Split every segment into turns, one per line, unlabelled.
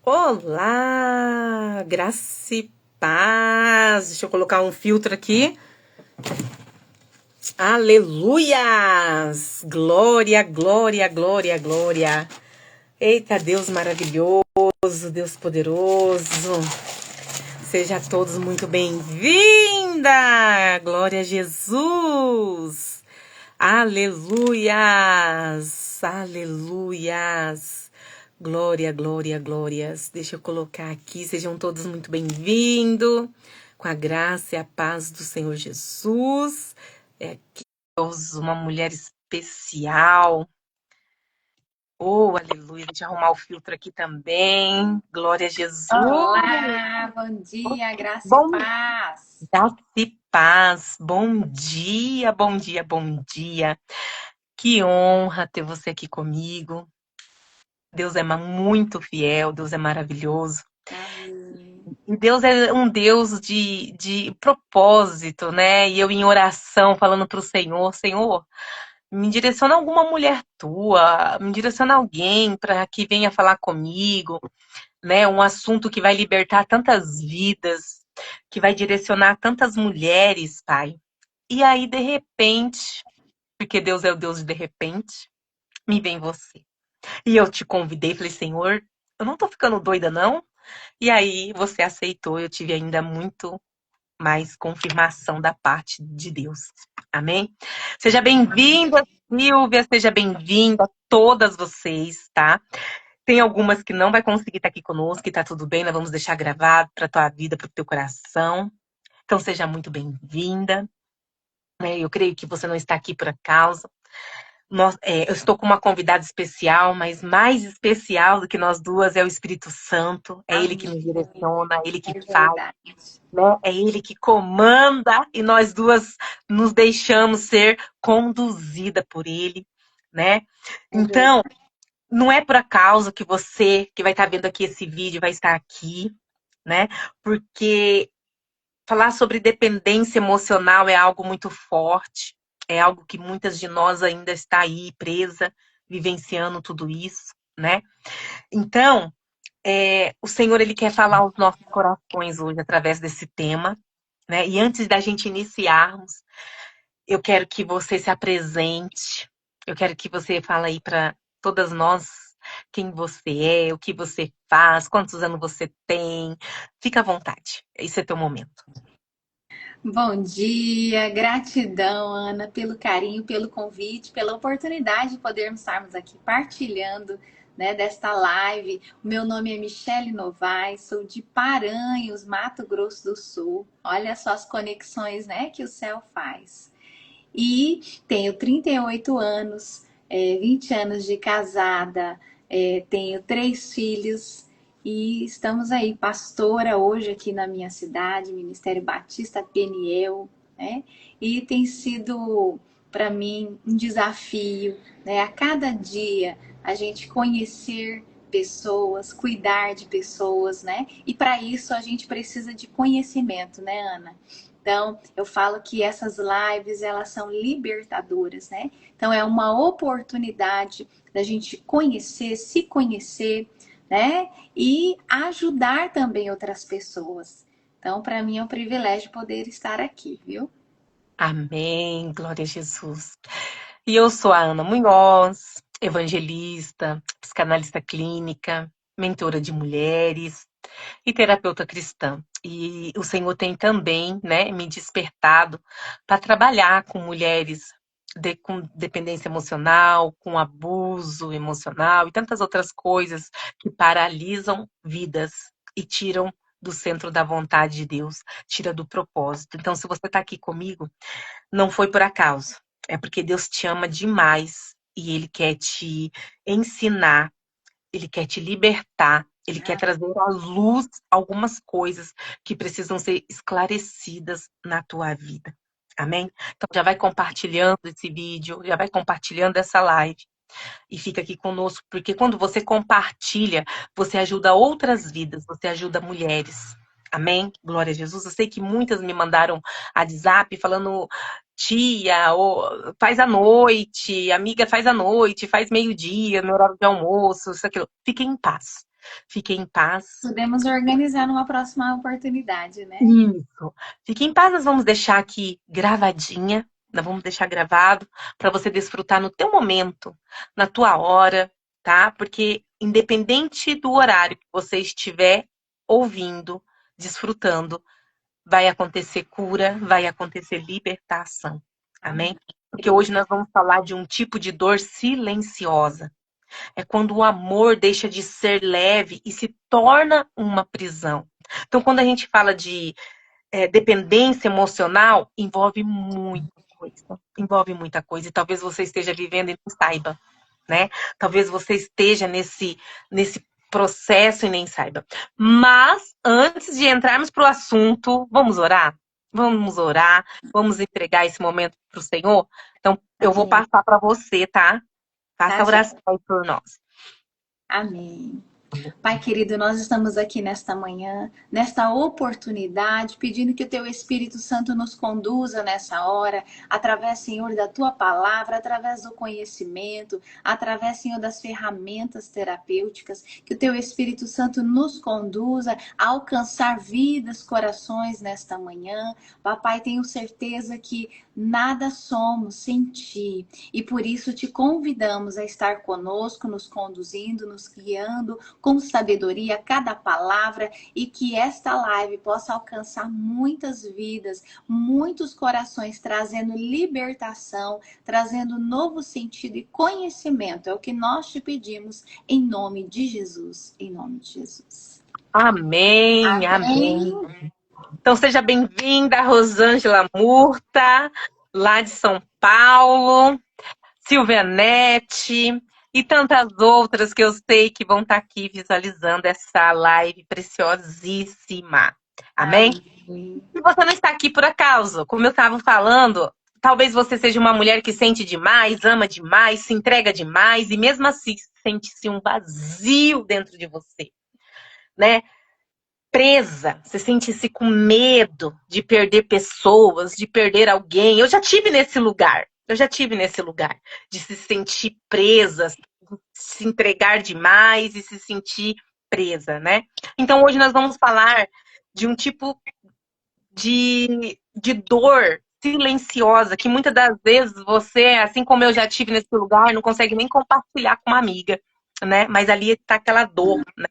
Olá, graça e paz. Deixa eu colocar um filtro aqui. Aleluias! Glória, glória, glória, glória. Eita, Deus maravilhoso, Deus poderoso. Sejam todos muito bem-vinda. Glória a Jesus. Aleluias, aleluias. Glória, glória, glórias. Deixa eu colocar aqui. Sejam todos muito bem-vindos. Com a graça e a paz do Senhor Jesus. É aqui uma mulher especial. Oh, aleluia. Deixa eu arrumar o filtro aqui também. Glória a Jesus.
Olá, bom dia, graça e
Bom,
paz.
graça e paz. Bom dia, bom dia, bom dia. Que honra ter você aqui comigo. Deus é muito fiel, Deus é maravilhoso.
Amém.
E Deus é um Deus de propósito, né? E eu em oração, falando para o Senhor, Senhor, me direciona alguma mulher tua, me direciona alguém para que venha falar comigo, né? Um assunto que vai libertar tantas vidas, que vai direcionar tantas mulheres, Pai. E aí, de repente, porque Deus é o Deus de repente, me vem você. E eu te convidei, falei, Senhor, eu não tô ficando doida, não? E aí você aceitou, eu tive ainda muito mais confirmação da parte de Deus. Amém? Seja bem-vinda, Silvia, seja bem-vinda, todas vocês, tá? Tem algumas que não vai conseguir estar aqui conosco, e tá tudo bem, nós vamos deixar gravado para tua vida, para o teu coração. Então seja muito bem-vinda. Eu creio que você não está aqui por acaso. Eu estou com uma convidada especial, mas mais especial do que nós duas é o Espírito Santo. É Ele que
Amém.
nos direciona, é Ele que
É
faz,
verdade.
né? É Ele que comanda e nós duas nos deixamos ser conduzida por Ele, né?
É verdade.
Então, não é por acaso que você que vai estar vendo aqui esse vídeo vai estar aqui, né? Porque falar sobre dependência emocional é algo muito forte, é algo que muitas de nós ainda está aí presa, vivenciando tudo isso, né? Então, o Senhor ele quer falar aos nossos corações hoje através desse tema, né? E antes da gente iniciarmos, eu quero que você se apresente, eu quero que você fale aí para todas nós quem você é, o que você faz, quantos anos você tem. Fica à vontade, esse é teu momento.
Bom dia, gratidão, Ana, pelo carinho, pelo convite, pela oportunidade de podermos estarmos aqui partilhando, né, desta live. O meu nome é Michele Novaes, sou de Paranhos, Mato Grosso do Sul. Olha só as conexões, né, que o céu faz. E tenho 38 anos, 20 anos de casada, tenho 3 filhos e estamos aí, pastora hoje aqui na minha cidade, Ministério Batista Peniel, né? E tem sido para mim um desafio, né? A cada dia a gente conhecer pessoas, cuidar de pessoas, né? E para isso a gente precisa de conhecimento, né, Ana? Então, eu falo que essas lives, elas são libertadoras, né? Então, é uma oportunidade da gente conhecer, se conhecer, né? E ajudar também outras pessoas. Então, para mim é um privilégio poder estar aqui, viu?
Amém, glória a Jesus. E eu sou a Ana Munhoz, evangelista, psicanalista clínica, mentora de mulheres e terapeuta cristã. E o Senhor tem também, né, me despertado para trabalhar com mulheres com dependência emocional, com abuso emocional e tantas outras coisas que paralisam vidas e tiram do centro da vontade de Deus, tira do propósito. Então, se você está aqui comigo, não foi por acaso. É porque Deus te ama demais e Ele quer te ensinar, Ele quer te libertar, Ele quer trazer à luz algumas coisas que precisam ser esclarecidas na tua vida. Amém? Então já vai compartilhando esse vídeo, já vai compartilhando essa live e fica aqui conosco, porque quando você compartilha, você ajuda outras vidas, você ajuda mulheres. Amém? Glória a Jesus. Eu sei que muitas me mandaram WhatsApp falando, tia, faz à noite, amiga, faz à noite, faz meio-dia, no horário de almoço, isso, aquilo. Fiquem em paz. Fiquem em paz.
Podemos organizar numa próxima oportunidade, né?
Isso. Fique em paz, nós vamos deixar aqui gravadinha, nós vamos deixar gravado para você desfrutar no teu momento, na tua hora, tá? Porque independente do horário que você estiver ouvindo, desfrutando, vai acontecer cura, vai acontecer libertação. Amém? Porque hoje nós vamos falar de um tipo de dor silenciosa. É quando o amor deixa de ser leve e se torna uma prisão. Então, quando a gente fala de dependência emocional, envolve muita coisa. Envolve muita coisa. E talvez você esteja vivendo e não saiba, né? Talvez você esteja nesse processo e nem saiba. Mas, antes de entrarmos para o assunto, vamos orar? Vamos orar, vamos entregar esse momento para o Senhor? Então, eu vou
Amém.
passar para você, tá? Faça
Tá,
a
gente?
oração aí por nós.
Amém. Pai querido, nós estamos aqui nesta manhã, nesta oportunidade, pedindo que o Teu Espírito Santo nos conduza nessa hora, através, Senhor, da Tua palavra, através do conhecimento, através, Senhor, das ferramentas terapêuticas, que o Teu Espírito Santo nos conduza a alcançar vidas, corações nesta manhã. Papai, tenho certeza que nada somos sem Ti, e por isso te convidamos a estar conosco, nos conduzindo, nos guiando, com sabedoria cada palavra, e que esta live possa alcançar muitas vidas, muitos corações, trazendo libertação, trazendo novo sentido e conhecimento. É o que nós te pedimos em nome de Jesus. Em nome de Jesus.
Amém, amém.
Amém.
Então seja bem-vinda, Rosângela Murta, lá de São Paulo, Silvia Nete e tantas outras que eu sei que vão estar aqui visualizando essa live preciosíssima. Amém?
Amém.
E você não está aqui por acaso. Como eu estava falando, talvez você seja uma mulher que sente demais, ama demais, se entrega demais e mesmo assim sente-se um vazio dentro de você, né? Presa, você sente-se com medo de perder pessoas, de perder alguém. Eu já tive nesse lugar. Eu já tive nesse lugar de se sentir presa, se entregar demais e se sentir presa, né? Então hoje nós vamos falar de um tipo de dor silenciosa que muitas das vezes você, assim como eu já tive nesse lugar, não consegue nem compartilhar com uma amiga, né? Mas ali está aquela dor, né?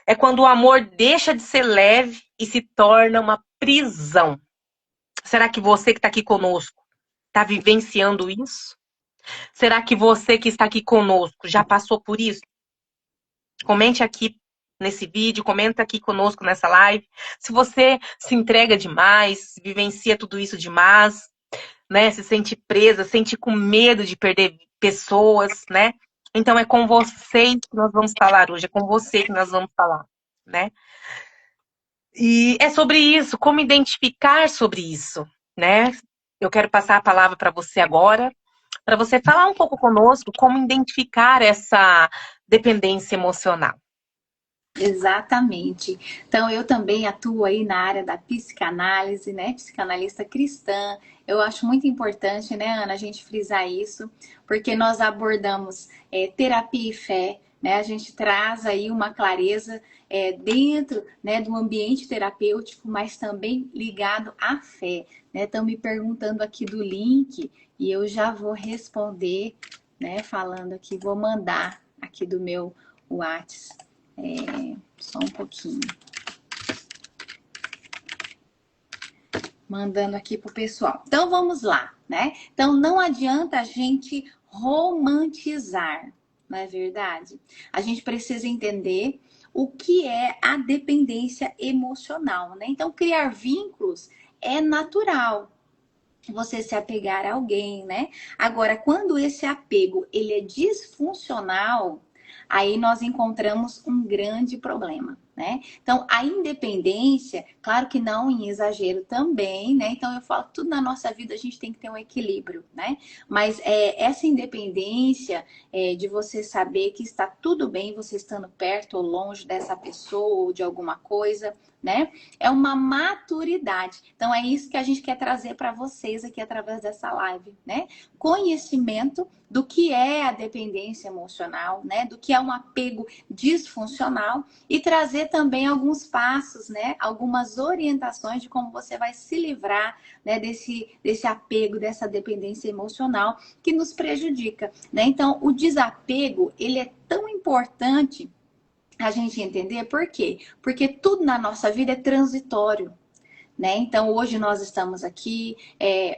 É quando o amor deixa de ser leve e se torna uma prisão. Será que você que está aqui conosco está vivenciando isso? Será que você que está aqui conosco já passou por isso? Comente aqui nesse vídeo, comenta aqui conosco nessa live. Se você se entrega demais, vivencia tudo isso demais, né? Se sente presa, sente com medo de perder pessoas, né? Então é com você que nós vamos falar hoje, é com você que nós vamos falar, né? E é sobre isso, como identificar sobre isso, né? Eu quero passar a palavra para você agora, para você falar um pouco conosco como identificar essa dependência emocional.
Exatamente. Então, eu também atuo aí na área da psicanálise, né? Psicanalista cristã. Eu acho muito importante, né, Ana, a gente frisar isso, porque nós abordamos terapia e fé, né? A gente traz aí uma clareza dentro, né, do ambiente terapêutico, mas também ligado à fé, né? Estão me perguntando aqui do link e eu já vou responder, né? Falando aqui, vou mandar aqui do meu WhatsApp. Só um pouquinho. Mandando aqui pro pessoal. Então vamos lá, né? Então não adianta a gente romantizar, não é verdade? A gente precisa entender o que é a dependência emocional, né? Então criar vínculos é natural. Você se apegar a alguém, né? Agora, quando esse apego ele é disfuncional, aí nós encontramos um grande problema, né? Então, a independência, claro que não em exagero também, né? Então, eu falo que tudo na nossa vida a gente tem que ter um equilíbrio, né? Mas essa independência de você saber que está tudo bem você estando perto ou longe dessa pessoa ou de alguma coisa, né? É uma maturidade. Então, é isso que a gente quer trazer para vocês aqui através dessa live, né? Conhecimento do que é a dependência emocional, né? Do que é um apego disfuncional e trazer também alguns passos, né? Algumas orientações de como você vai se livrar, né? Desse apego, dessa dependência emocional que nos prejudica, né? Então, o desapego, ele é tão importante a gente entender por quê? Porque tudo na nossa vida é transitório, né? Então, hoje nós estamos aqui,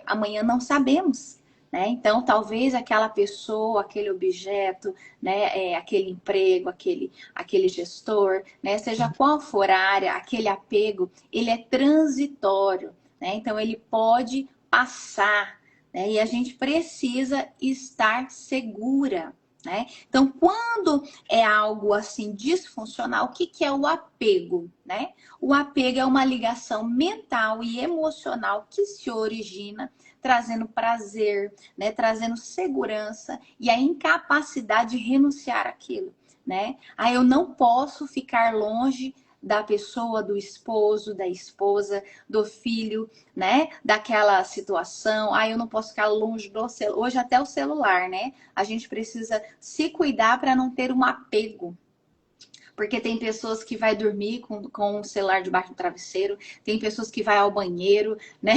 amanhã não sabemos, né? Então, talvez aquela pessoa, aquele objeto, né? Aquele emprego, aquele gestor, né? Seja qual for a área, aquele apego, ele é transitório, né? Então, ele pode passar, né? E a gente precisa estar segura, né? Então, quando é algo assim disfuncional, o que que é o apego, né? O apego é uma ligação mental e emocional que se origina trazendo prazer, né? Trazendo segurança e a incapacidade de renunciar àquilo, né? Ah, eu não posso ficar longe da pessoa, do esposo, da esposa, do filho, né? Daquela situação. Ah, eu não posso ficar longe do celular. Hoje até o celular, né? A gente precisa se cuidar para não ter um apego. Porque tem pessoas que vai dormir com o celular debaixo do travesseiro, tem pessoas que vai ao banheiro, né?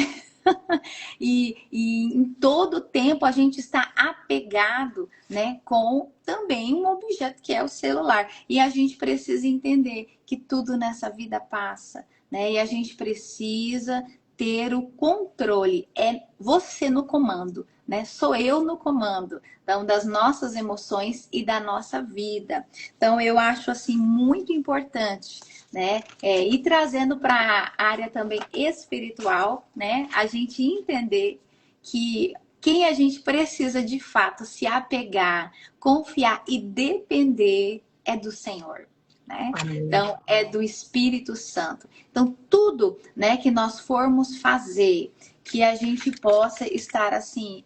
E em todo tempo a gente está apegado, né, com também um objeto que é o celular. E a gente precisa entender que tudo nessa vida passa, né? E a gente precisa ter o controle. É você no comando, né? Sou eu no comando, então, das nossas emoções e da nossa vida. Então, eu acho assim muito importante, né? E trazendo para a área também espiritual, né? A gente entender que quem a gente precisa de fato se apegar, confiar e depender é do Senhor, né?
Amém.
Então, é do Espírito Santo. Então, tudo, né, que nós formos fazer, que a gente possa estar assim,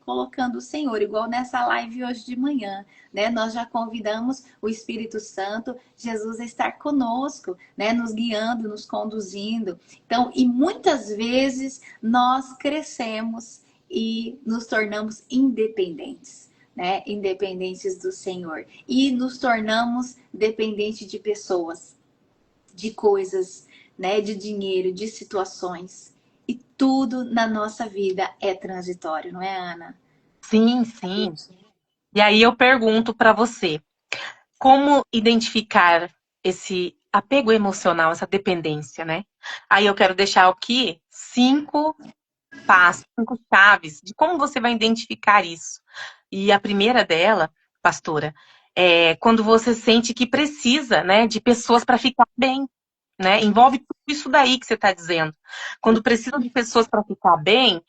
colocando o Senhor, igual nessa live hoje de manhã, né? Nós já convidamos o Espírito Santo, Jesus a estar conosco, né? Nos guiando, nos conduzindo. Então, e muitas vezes nós crescemos e nos tornamos independentes, né? Independentes do Senhor. E nos tornamos dependentes de pessoas, de coisas, né? De dinheiro, de situações. E tudo na nossa vida é transitório, não é, Ana?
Sim, sim. E aí eu pergunto para você, como identificar esse apego emocional, essa dependência, né? Aí eu quero deixar aqui 5 passos, 5 chaves de como você vai identificar isso. E a primeira dela, pastora, é quando você sente que precisa, né, de pessoas para ficar bem, né? Envolve tudo isso daí que você está dizendo. Quando precisa de pessoas para ficar bem,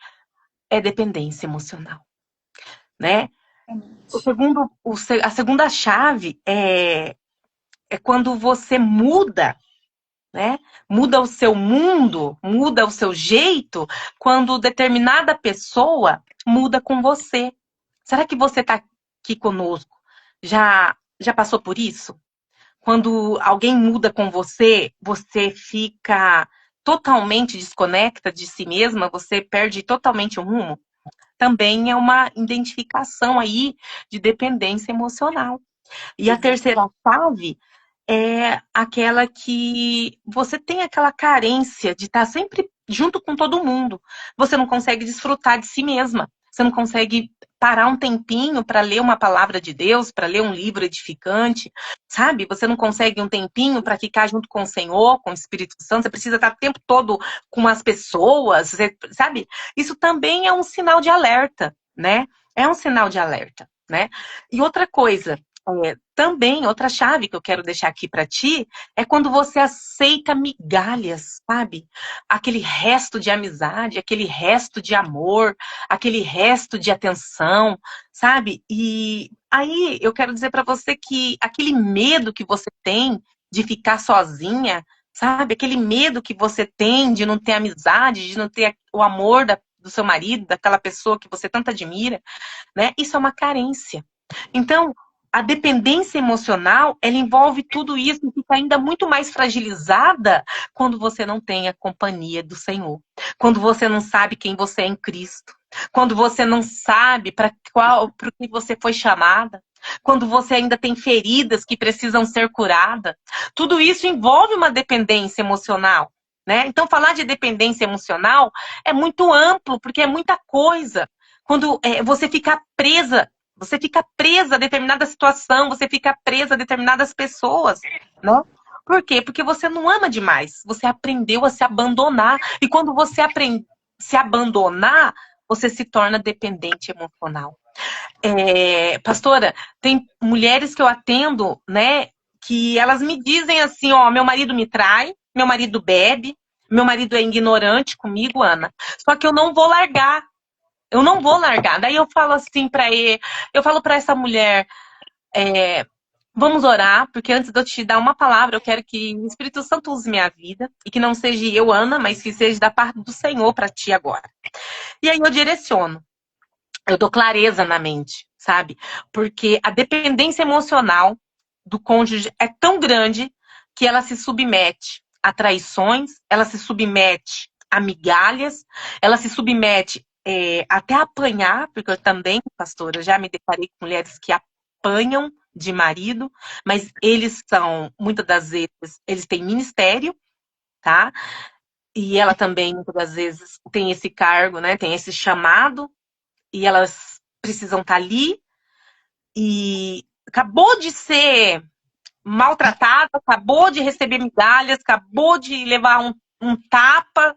é dependência emocional, né? A segunda chave é quando você muda, né? Muda o seu mundo, muda o seu jeito, quando determinada pessoa muda com você. Será que você está aqui conosco? Já passou por isso? Quando alguém muda com você, você fica totalmente desconecta de si mesma, você perde totalmente o rumo? Também é uma identificação aí de dependência emocional. E a terceira chave é aquela que você tem aquela carência de estar sempre junto com todo mundo. Você não consegue desfrutar de si mesma. Você não consegue parar um tempinho para ler uma palavra de Deus, para ler um livro edificante, sabe? Você não consegue um tempinho para ficar junto com o Senhor, com o Espírito Santo. Você precisa estar o tempo todo com as pessoas, sabe? Isso também é um sinal de alerta, né? É um sinal de alerta, né? E outra coisa, também, outra chave que eu quero deixar aqui para ti é quando você aceita migalhas, sabe? Aquele resto de amizade, aquele resto de amor, aquele resto de atenção, sabe? E aí eu quero dizer para você que aquele medo que você tem de ficar sozinha, sabe? Aquele medo que você tem de não ter amizade, de não ter o amor do seu marido, daquela pessoa que você tanto admira, né? Isso é uma carência. Então, a dependência emocional, ela envolve tudo isso e fica ainda muito mais fragilizada quando você não tem a companhia do Senhor. Quando você não sabe quem você é em Cristo. Quando você não sabe para o que você foi chamada. Quando você ainda tem feridas que precisam ser curadas. Tudo isso envolve uma dependência emocional. Né? Então, falar de dependência emocional é muito amplo, porque é muita coisa. Quando você fica presa a determinada situação, você fica presa a determinadas pessoas, né? Por quê? Porque você não ama demais. Você aprendeu a se abandonar. E quando você aprende a se abandonar, você se torna dependente emocional. Pastora, tem mulheres que eu atendo, né? Que elas me dizem assim, ó, meu marido me trai, meu marido bebe, meu marido é ignorante comigo, Ana. Só que eu não vou largar. Eu não vou largar. Daí eu falo assim para ele, eu falo para essa mulher, vamos orar, porque antes de eu te dar uma palavra, eu quero que o Espírito Santo use minha vida e que não seja eu, Ana, mas que seja da parte do Senhor para ti agora. E aí eu direciono. Eu dou clareza na mente, sabe? Porque a dependência emocional do cônjuge é tão grande que ela se submete a traições, ela se submete a migalhas, ela se submete até a apanhar, porque eu também, pastora, já me deparei com mulheres que apanham de marido, mas eles são, muitas das vezes, eles têm ministério, tá? E ela também, muitas das vezes, tem esse cargo, né? Tem esse chamado, e elas precisam estar ali, e acabou de ser maltratada, acabou de receber migalhas, acabou de levar um tapa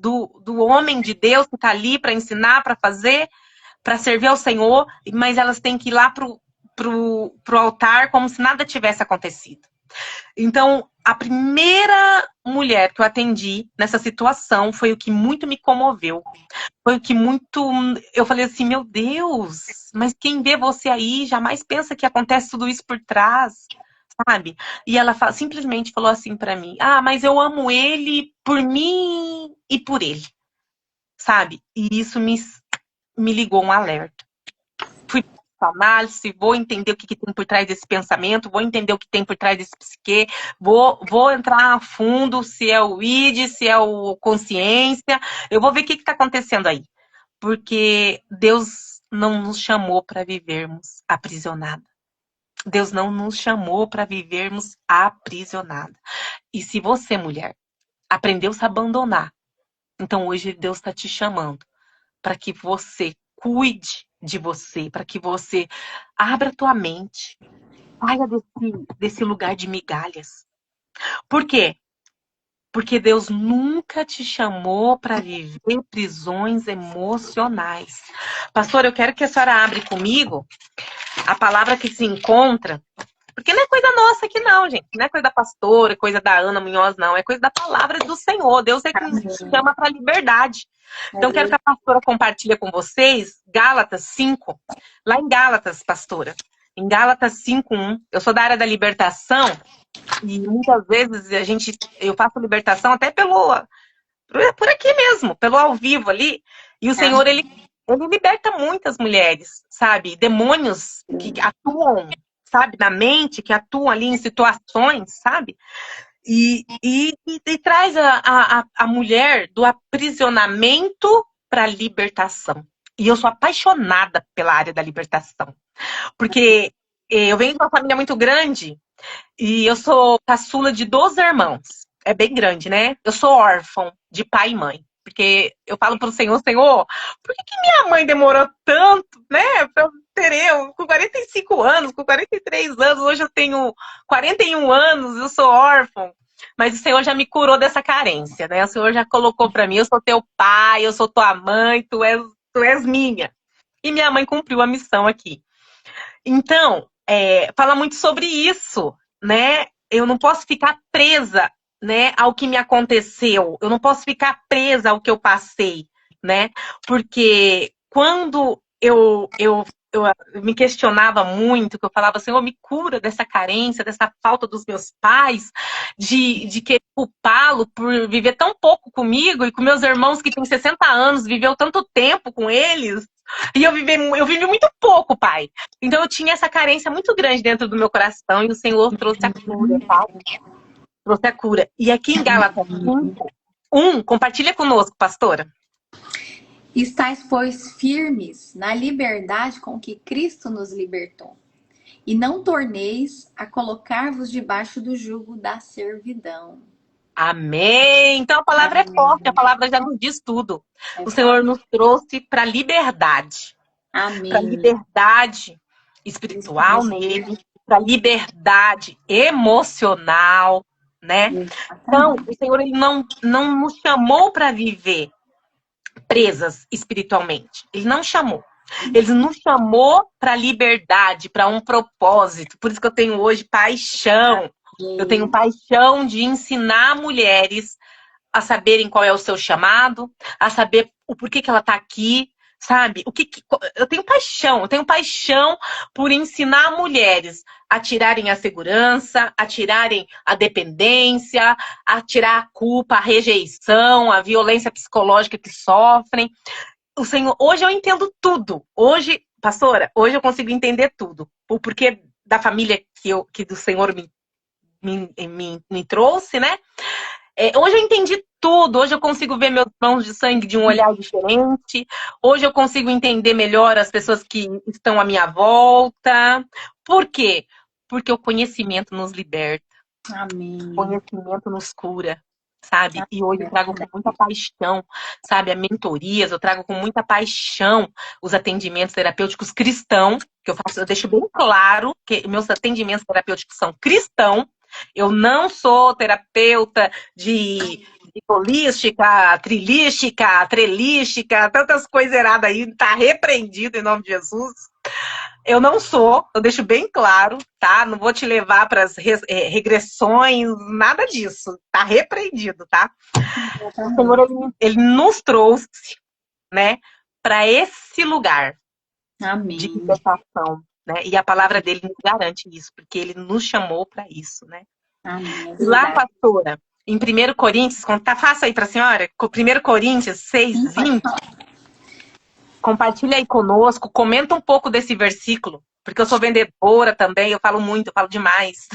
do homem de Deus que está ali para ensinar, para fazer, para servir ao Senhor, mas elas têm que ir lá pro altar como se nada tivesse acontecido. Então, a primeira mulher que eu atendi nessa situação foi o que muito me comoveu. Foi o que muito... Eu falei assim, meu Deus, mas quem vê você aí jamais pensa que acontece tudo isso por trás, sabe? E ela simplesmente falou assim pra mim, mas eu amo ele por mim e por ele, sabe? E isso me ligou um alerta. Fui análise, vou entender o que tem por trás desse pensamento, vou entender o que tem por trás desse psique, vou entrar a fundo se é o id, se é o consciência, eu vou ver o que está acontecendo aí. Porque Deus não nos chamou para vivermos aprisionados. Deus não nos chamou para vivermos aprisionados. E se você, mulher, aprendeu a se abandonar, então hoje Deus está te chamando para que você cuide de você, para que você abra tua mente, saia desse lugar de migalhas. Por quê? Porque Deus nunca te chamou para viver prisões emocionais. Pastor, eu quero que a senhora abra comigo a palavra que se encontra, porque não é coisa nossa aqui não, gente. Não é coisa da pastora, coisa da Ana Munhoz, não. É coisa da palavra do Senhor. Deus é que nos chama para a liberdade. Então, quero que a pastora compartilhe com vocês Gálatas 5. Lá em Gálatas, pastora. Em Gálatas 5:1. Eu sou da área da libertação e muitas vezes eu faço libertação até por aqui mesmo, pelo ao vivo ali. E o Senhor, ele liberta muitas mulheres, sabe? Demônios que atuam, sabe, na mente, que atuam ali em situações, sabe? E traz a mulher do aprisionamento para a libertação. E eu sou apaixonada pela área da libertação. Porque eu venho de uma família muito grande e eu sou caçula de 12 irmãos. É bem grande, né? Eu sou órfã de pai e mãe. Porque eu falo pro Senhor, Senhor, por que minha mãe demorou tanto, né? Pra eu ter com 45 anos, com 43 anos, hoje eu tenho 41 anos, eu sou órfã. Mas o Senhor já me curou dessa carência, né? O Senhor já colocou pra mim, eu sou teu pai, eu sou tua mãe, tu és minha. E minha mãe cumpriu a missão aqui. Então, fala muito sobre isso, né? Eu não posso ficar presa, né, ao que me aconteceu. Eu não posso ficar presa ao que eu passei, né? Porque quando eu eu me questionava muito, que eu falava, Senhor, me cura dessa carência, dessa falta dos meus pais, de querer culpá-lo por viver tão pouco comigo e com meus irmãos que têm 60 anos, viveu tanto tempo com eles. E eu vivi muito pouco, pai. Então eu tinha essa carência muito grande dentro do meu coração e o Senhor trouxe a cura, tá? Trouxe a cura. E aqui em Gálatas 5, compartilha conosco, pastora.
Estais, pois, firmes na liberdade com que Cristo nos libertou. E não torneis a colocar-vos debaixo do jugo da servidão.
Amém. Então a palavra é forte, a
Amém.
palavra já nos diz tudo.
É
O Senhor
forte.
nos trouxe para
Amém.
liberdade
Isso
espiritual
mesmo.
nele, para liberdade emocional, né? Então,
Exatamente.
o Senhor ele não nos chamou para viver presas espiritualmente. Ele não chamou. Ele nos chamou para liberdade, para um propósito. Por isso que eu tenho hoje paixão. Eu tenho
Amém.
paixão de ensinar mulheres a saberem qual é o seu chamado, a saber o porquê que ela está aqui, sabe? Eu tenho paixão por ensinar mulheres a tirarem a segurança, a tirarem a dependência, a tirar a culpa, a rejeição, a violência psicológica que sofrem. O Senhor, hoje eu entendo tudo. Hoje, pastora, hoje eu consigo entender tudo. O porquê da família que do Senhor me trouxe, né? Hoje eu entendi tudo, hoje eu consigo ver meus irmãos de sangue de um olhar diferente, hoje eu consigo entender melhor as pessoas que estão à minha volta. Por quê? Porque o conhecimento nos liberta, o
Amém.
conhecimento nos cura, sabe? E hoje eu
É
trago com
verdade.
muita paixão, sabe? As mentorias, eu trago com muita paixão os atendimentos terapêuticos cristãos, que eu faço, eu deixo bem claro que meus atendimentos terapêuticos são cristãos. Eu não sou terapeuta de holística, trilística, trelística, tantas coisas erradas aí, tá repreendido em nome de Jesus. Eu não sou, eu deixo bem claro, tá? Não vou te levar para as regressões, nada disso. Tá repreendido, tá? O Senhor,
Exatamente.
ele nos trouxe, né, para esse lugar de
Amém.
libertação, né? E a palavra dele nos garante isso, porque ele nos chamou para isso, né?
Amém. É
E lá,
verdade.
pastora, em 1 Coríntios, tá fácil aí para a senhora? 1 Coríntios
Sim, pode
6:20,
falar.
compartilha aí conosco, comenta um pouco desse versículo, porque eu sou vendedora também, eu falo muito, eu falo demais.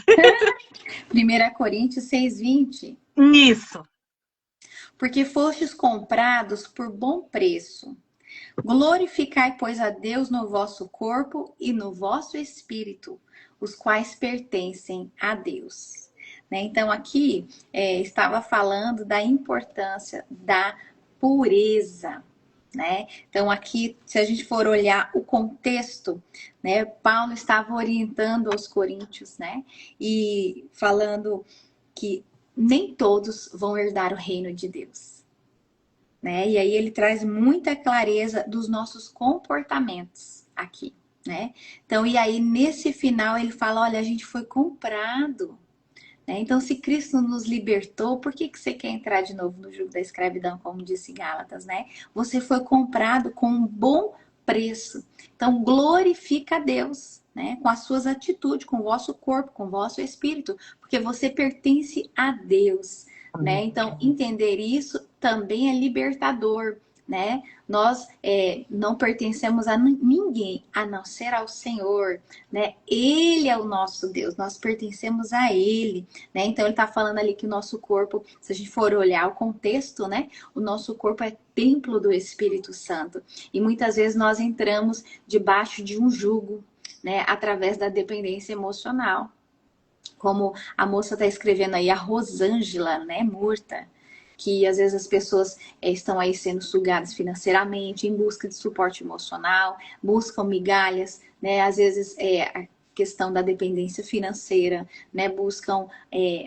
1 Coríntios 6:20.
Isso.
Porque fostes comprados por bom preço. Glorificai, pois, a Deus no vosso corpo e no vosso espírito, os quais pertencem a Deus. Né? Então, aqui estava falando da importância da pureza. Né? Então, aqui, se a gente for olhar o contexto, né, Paulo estava orientando aos coríntios, né, e falando que nem todos vão herdar o reino de Deus. Né? E aí ele traz muita clareza dos nossos comportamentos aqui, né? Então, e aí nesse final ele fala, olha, a gente foi comprado, né? Então, se Cristo nos libertou, por que você quer entrar de novo no jugo da escravidão, como disse Gálatas, né? Você foi comprado com um bom preço. Então, glorifica a Deus, né? Com as suas atitudes, com o vosso corpo, com o vosso espírito, porque você pertence a Deus, né? Então, entender isso também é libertador, né? Nós não pertencemos a ninguém a não ser ao Senhor, né? Ele é o nosso Deus, nós pertencemos a Ele, né? Então ele está falando ali que o nosso corpo, se a gente for olhar o contexto, né? O nosso corpo é templo do Espírito Santo e muitas vezes nós entramos debaixo de um jugo, né? Através da dependência emocional. Como a moça está escrevendo aí, a Rosângela, né? Murta, que às vezes as pessoas estão aí sendo sugadas financeiramente, em busca de suporte emocional, buscam migalhas, né? Às vezes a questão da dependência financeira, né? Buscam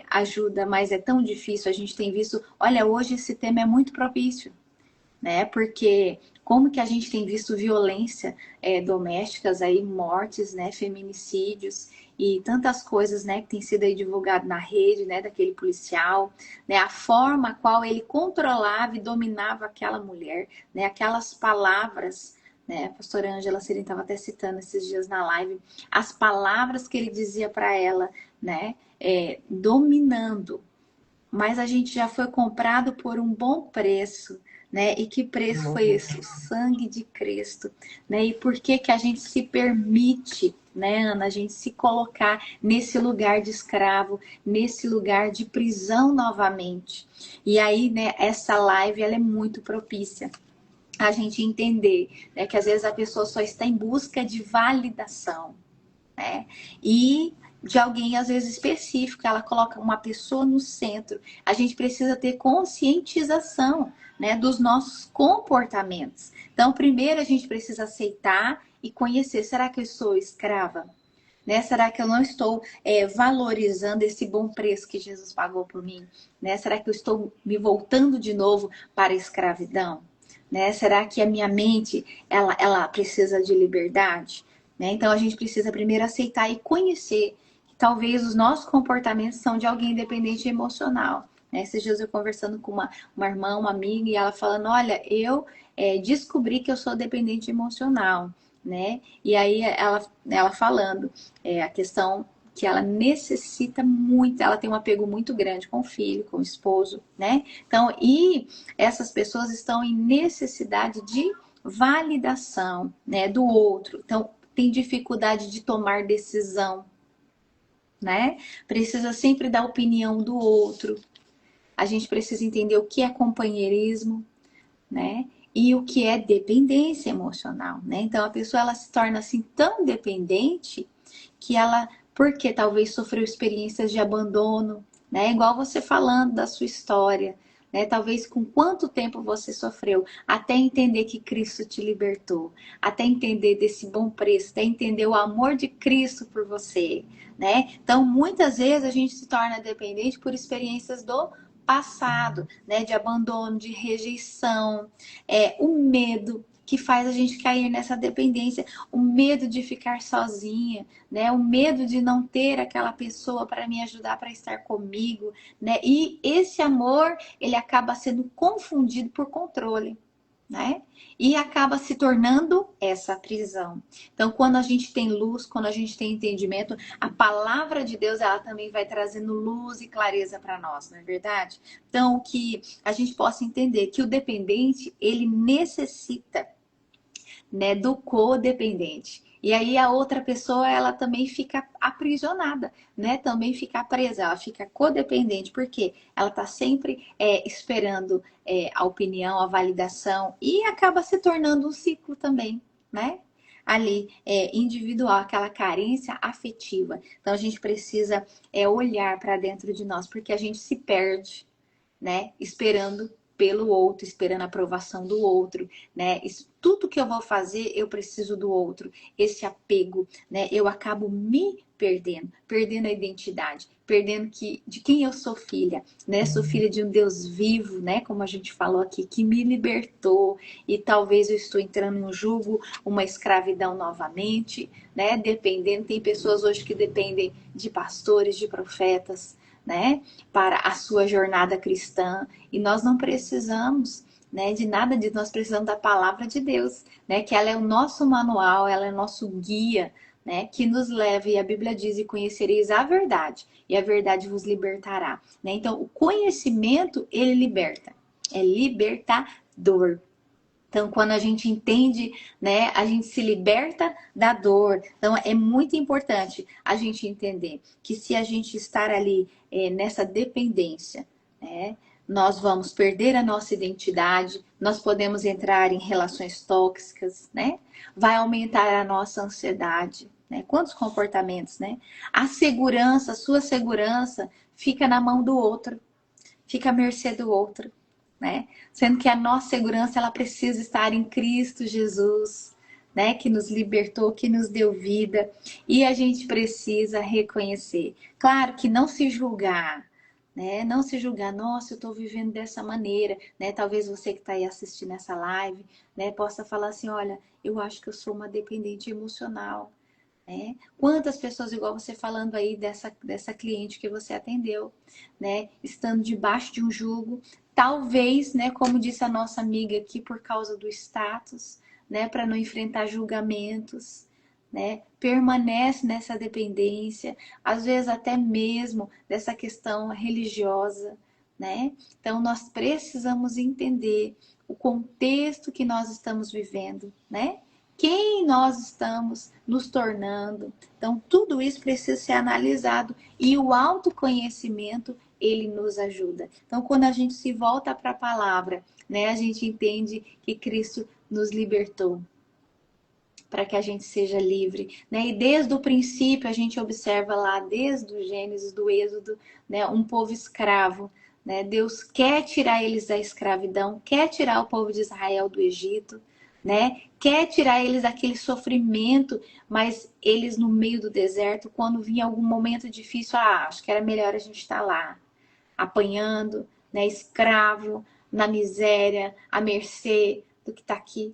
ajuda, mas é tão difícil. A gente tem visto, olha, hoje esse tema é muito propício, né? Porque como que a gente tem visto violência domésticas aí, mortes, né? Feminicídios e tantas coisas, né? Que tem sido aí divulgado na rede, né? Daquele policial, né? A forma qual ele controlava e dominava aquela mulher, né? Aquelas palavras, né? A pastora Ângela Sirin estava até citando esses dias na live, as palavras que ele dizia para ela, né? Dominando. Mas a gente já foi comprado por um bom preço, né? E que preço foi esse? O sangue de Cristo, né? E por que que a gente se permite, né, Ana, a gente se colocar nesse lugar de escravo, nesse lugar de prisão novamente? E aí, né, essa live, ela é muito propícia a gente entender, né, que às vezes a pessoa só está em busca de validação, né? E de alguém, às vezes, específico, ela coloca uma pessoa no centro. A gente precisa ter conscientização, né, dos nossos comportamentos. Então, primeiro a gente precisa aceitar e conhecer. Será que eu sou escrava? Né? Será que eu não estou valorizando esse bom preço que Jesus pagou por mim? Né? Será que eu estou me voltando de novo para a escravidão? Né? Será que a minha mente ela precisa de liberdade? Né? Então a gente precisa primeiro aceitar e conhecer que talvez os nossos comportamentos são de alguém dependente emocional. Né? Esses dias eu conversando com uma irmã, uma amiga, e ela falando: olha, eu descobri que eu sou dependente emocional. Né? E aí ela falando a questão que ela necessita muito, ela tem um apego muito grande com o filho, com o esposo, né? Então, e essas pessoas estão em necessidade de validação, né, do outro. Então, tem dificuldade de tomar decisão, né? Precisa sempre da opinião do outro. A gente precisa entender o que é companheirismo, né? E o que é dependência emocional, né? Então a pessoa ela se torna assim tão dependente que ela, porque talvez sofreu experiências de abandono, né? Igual você falando da sua história, né? Talvez com quanto tempo você sofreu até entender que Cristo te libertou, até entender desse bom preço, até entender o amor de Cristo por você, né? Então muitas vezes a gente se torna dependente por experiências do passado, né, de abandono, de rejeição, o medo que faz a gente cair nessa dependência, o medo de ficar sozinha, né, o medo de não ter aquela pessoa para me ajudar, para estar comigo, né, e esse amor ele acaba sendo confundido por controle, né? E acaba se tornando essa prisão. Então, quando a gente tem luz, quando a gente tem entendimento, a palavra de Deus ela também vai trazendo luz e clareza para nós, não é verdade? Então, que a gente possa entender que o dependente, ele necessita, né, do codependente. E aí a outra pessoa, ela também fica aprisionada, né? Também fica presa, ela fica codependente, porque ela tá sempre esperando a opinião, a validação, e acaba se tornando um ciclo também, né? Ali, individual, aquela carência afetiva. Então a gente precisa olhar para dentro de nós, porque a gente se perde, né? Esperando pelo outro, esperando a aprovação do outro, né? Isso, tudo que eu vou fazer, eu preciso do outro. Esse apego, né? Eu acabo me perdendo a identidade, perdendo de quem eu sou filha, né? Sou filha de um Deus vivo, né? Como a gente falou aqui, que me libertou e talvez eu estou entrando em um jugo, uma escravidão novamente, né? Dependendo, tem pessoas hoje que dependem de pastores, de profetas, né, para a sua jornada cristã, e nós não precisamos, né, de nada disso, nós precisamos da palavra de Deus, né, que ela é o nosso manual, ela é o nosso guia, né, que nos leva, e a Bíblia diz: e conhecereis a verdade, e a verdade vos libertará, né? Então, o conhecimento, ele liberta, é libertador. Então, quando a gente entende, né, a gente se liberta da dor. Então, é muito importante a gente entender que se a gente estar ali nessa dependência, né, nós vamos perder a nossa identidade, nós podemos entrar em relações tóxicas, né? Vai aumentar a nossa ansiedade, né? Quantos comportamentos, né? A segurança, a sua segurança fica na mão do outro, fica à mercê do outro, né? Sendo que a nossa segurança ela precisa estar em Cristo Jesus, né? Que nos libertou, que nos deu vida, e a gente precisa reconhecer. Claro que não se julgar, né? Não se julgar, nossa, eu estou vivendo dessa maneira, né? Talvez você que está aí assistindo essa live, né, possa falar assim: olha, eu acho que eu sou uma dependente emocional. Né? Quantas pessoas, igual você falando aí dessa cliente que você atendeu, né? Estando debaixo de um jugo, talvez, né? Como disse a nossa amiga aqui, por causa do status, né, para não enfrentar julgamentos, né? Permanece nessa dependência, às vezes até mesmo dessa questão religiosa, né? Então nós precisamos entender o contexto que nós estamos vivendo, né? Quem nós estamos nos tornando. Então tudo isso precisa ser analisado e o autoconhecimento ele nos ajuda. Então quando a gente se volta para a palavra, né, a gente entende que Cristo nos libertou para que a gente seja livre, né? E desde o princípio a gente observa lá, desde o Gênesis, do Êxodo, né? Um povo escravo, né? Deus quer tirar eles da escravidão, quer tirar o povo de Israel do Egito, né? Quer tirar eles daquele sofrimento, mas eles no meio do deserto, quando vinha algum momento difícil, acho que era melhor a gente estar lá, apanhando, né? Escravo, na miséria, à mercê do que está aqui,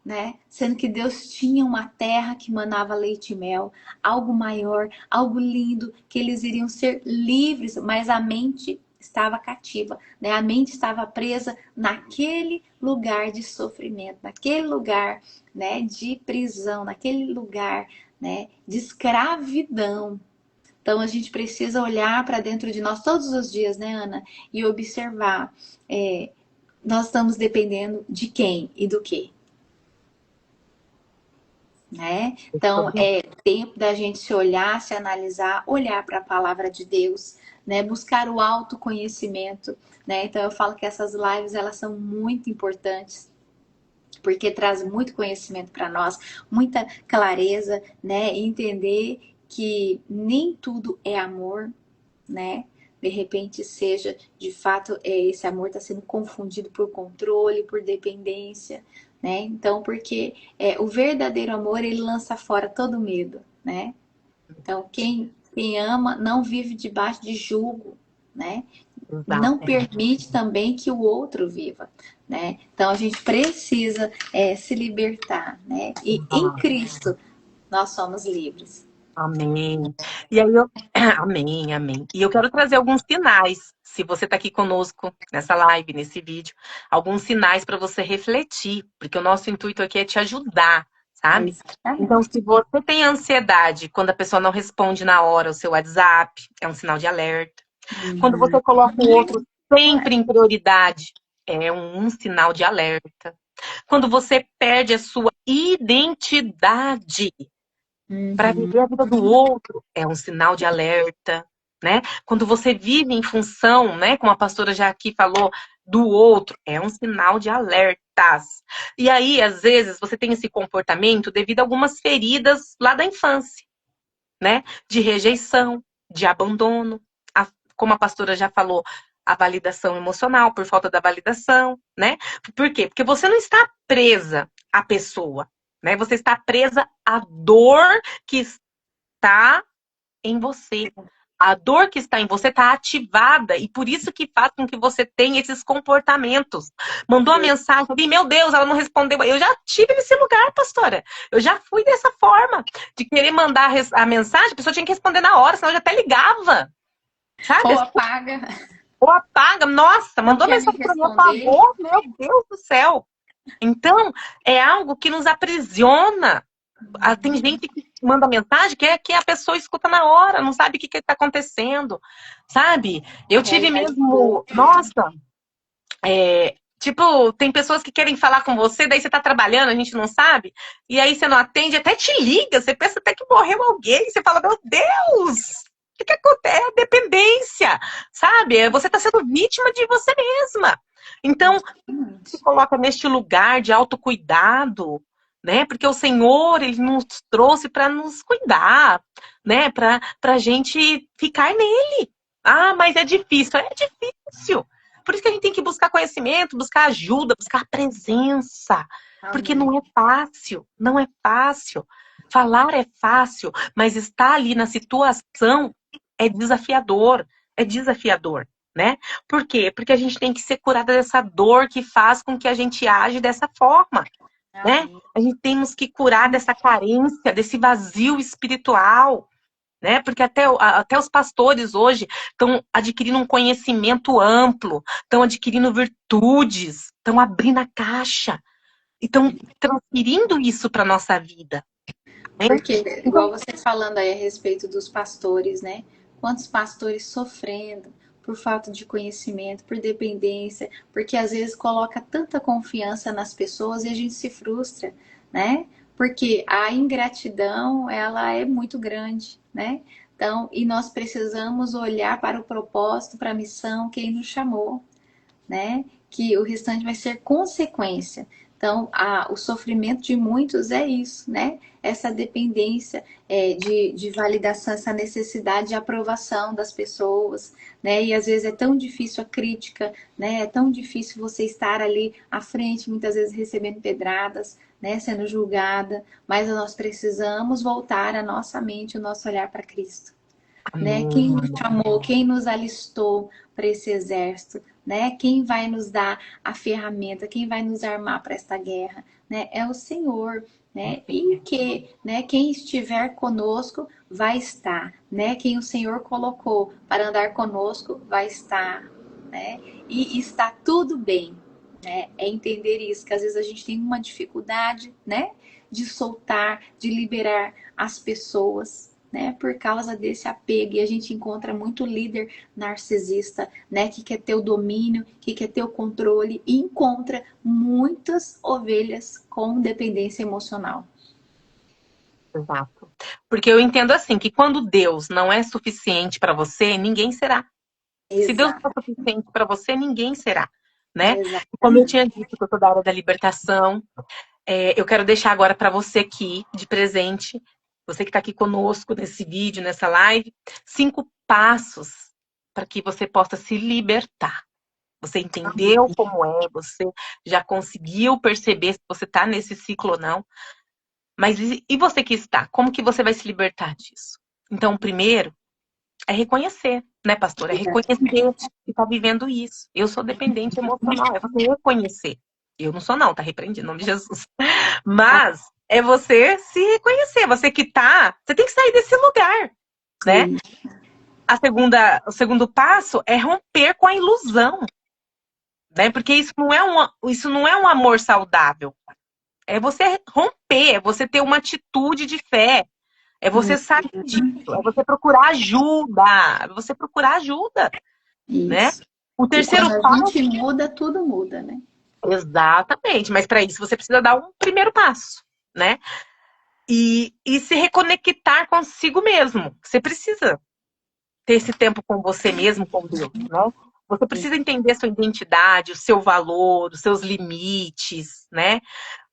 né? Sendo que Deus tinha uma terra que manava leite e mel, algo maior, algo lindo, que eles iriam ser livres, mas a mente estava cativa, né? A mente estava presa naquele lugar de sofrimento, naquele lugar, né, de prisão, naquele lugar, né, de escravidão. Então a gente precisa olhar para dentro de nós todos os dias, né, Ana, e observar, nós estamos dependendo de quem e do quê? Né? Então, é tempo da gente se olhar, se analisar, olhar para a palavra de Deus, né? Buscar o autoconhecimento, né? Então, eu falo que essas lives, elas são muito importantes, porque traz muito conhecimento para nós, muita clareza, né? E entender que nem tudo é amor, né? De repente seja, de fato, esse amor está sendo confundido por controle, por dependência, né? Então, porque o verdadeiro amor, ele lança fora todo medo, né? Então, quem ama não vive debaixo de julgo, né? Não
Exato.
permite também que o outro viva, né? Então, a gente precisa se libertar, né? E em Cristo, nós somos livres.
Amém. E aí eu. Amém, amém. E eu quero trazer alguns sinais, se você está aqui conosco nessa live, nesse vídeo, alguns sinais para você refletir, porque o nosso intuito aqui é te ajudar, sabe? Então,
Exatamente.
se você tem ansiedade quando a pessoa não responde na hora o seu WhatsApp, é um sinal de alerta. Quando você coloca o outro sempre em prioridade, é um sinal de alerta. Quando você perde a sua identidade para
Uhum.
viver a vida do outro, é um sinal de alerta, né? Quando você vive em função, né, como a pastora já aqui falou, do outro, é um sinal de alertas. E aí, às vezes, você tem esse comportamento devido a algumas feridas lá da infância, né? De rejeição, de abandono, como a pastora já falou, a validação emocional, por falta da validação, né? Por quê? Porque você não está presa à pessoa, né? Você está presa à dor que está em você. A dor que está em você está ativada e por isso que faz com que você tenha esses comportamentos. Mandou a mensagem, e meu Deus, ela não respondeu. Eu já tive nesse lugar, pastora. Eu já fui dessa forma, de querer mandar a mensagem, a pessoa tinha que responder na hora, senão eu já até ligava. Sabe?
Ou apaga,
Ou apaga. Nossa,
não
mandou
quer me
mensagem para mim,
responder.
apagou, meu Deus do céu. Então, é algo que nos aprisiona. Tem gente que manda mensagem que a pessoa escuta na hora, não sabe o que está acontecendo, sabe? Eu tive
Realidade
mesmo,
boa.
nossa, tipo, tem pessoas que querem falar com você, daí você tá trabalhando, a gente não sabe, e aí você não atende, até te liga, você pensa até que morreu alguém, você fala, meu Deus, o que acontece? É a dependência, sabe? Você tá sendo vítima de você mesma. Então, se
Exatamente.
coloca neste lugar de autocuidado, né? Porque o Senhor, ele nos trouxe para nos cuidar, né? Para a gente ficar nele. Ah, mas é difícil. É difícil. Por isso que a gente tem que buscar conhecimento, buscar ajuda, buscar presença. Porque
Amém.
não é fácil. Não é fácil. Falar é fácil, mas estar ali na situação é desafiador. É desafiador, né? Por quê? Porque a gente tem que ser curada dessa dor que faz com que a gente age dessa forma, né?
Amém.
A gente temos que curar dessa carência, desse vazio espiritual, né? Porque até os pastores hoje estão adquirindo um conhecimento amplo, estão adquirindo virtudes, estão abrindo a caixa, estão transferindo isso para nossa vida, né?
Porque, igual
Então,
você falando aí a respeito dos pastores, né? Quantos pastores sofrendo por falta de conhecimento, por dependência, porque às vezes coloca tanta confiança nas pessoas e a gente se frustra, né? Porque a ingratidão, ela é muito grande, né? Então, e nós precisamos olhar para o propósito, para a missão, quem nos chamou, né? Que o restante vai ser consequência. Então, o sofrimento de muitos é isso, né? Essa dependência de validação, essa necessidade de aprovação das pessoas, né? E às vezes é tão difícil a crítica, né? É tão difícil você estar ali à frente, muitas vezes recebendo pedradas, né? Sendo julgada, mas nós precisamos voltar a nossa mente, o nosso olhar para Cristo, né? Quem nos
amém.
chamou, quem nos alistou para esse exército, né? Quem vai nos dar a ferramenta, quem vai nos armar para esta guerra, né? É o Senhor, né? E que, né? Quem estiver conosco vai estar, né? Quem o Senhor colocou para andar conosco vai estar, né? E está tudo bem, né? É entender isso, que às vezes a gente tem uma dificuldade, né? De soltar, de liberar as pessoas, né, por causa desse apego. E a gente encontra muito líder narcisista, né, que quer ter o domínio, que quer ter o controle, e encontra muitas ovelhas com dependência emocional.
Exato. Porque eu entendo assim, que quando Deus não é suficiente para você, ninguém será. Se Deus não
Exato,
é suficiente para você, ninguém será, né? E como eu tinha
exatamente.
dito que eu sou da área da libertação, eu quero deixar agora para você aqui, de presente, você que está aqui conosco nesse vídeo, nessa live, 5 passos para que você possa se libertar. Você entendeu como é, você já conseguiu perceber se você está nesse ciclo ou não. Mas e você que está? Como que você vai se libertar disso? Então, primeiro, é reconhecer, né, pastor? É reconhecer que está vivendo isso. Eu sou dependente emocional. É você reconhecer. Eu não sou, não, tá repreendido, em nome de Jesus. Mas é você se reconhecer. Você que tá, você tem que sair desse lugar, né? O segundo passo é romper com a ilusão, né? Porque isso não é um amor saudável. É você romper, é você ter uma atitude de fé, é você sair disso, é você procurar ajuda, é você procurar ajuda, né?
Isso.
O
E
terceiro
quando a
passo,
gente muda, tudo muda, né?
exatamente, mas para isso você precisa dar um primeiro passo, né? E se reconectar consigo mesmo. Você precisa ter esse tempo com você mesmo, com Deus, né? Você precisa entender a sua identidade, o seu valor, os seus limites, né?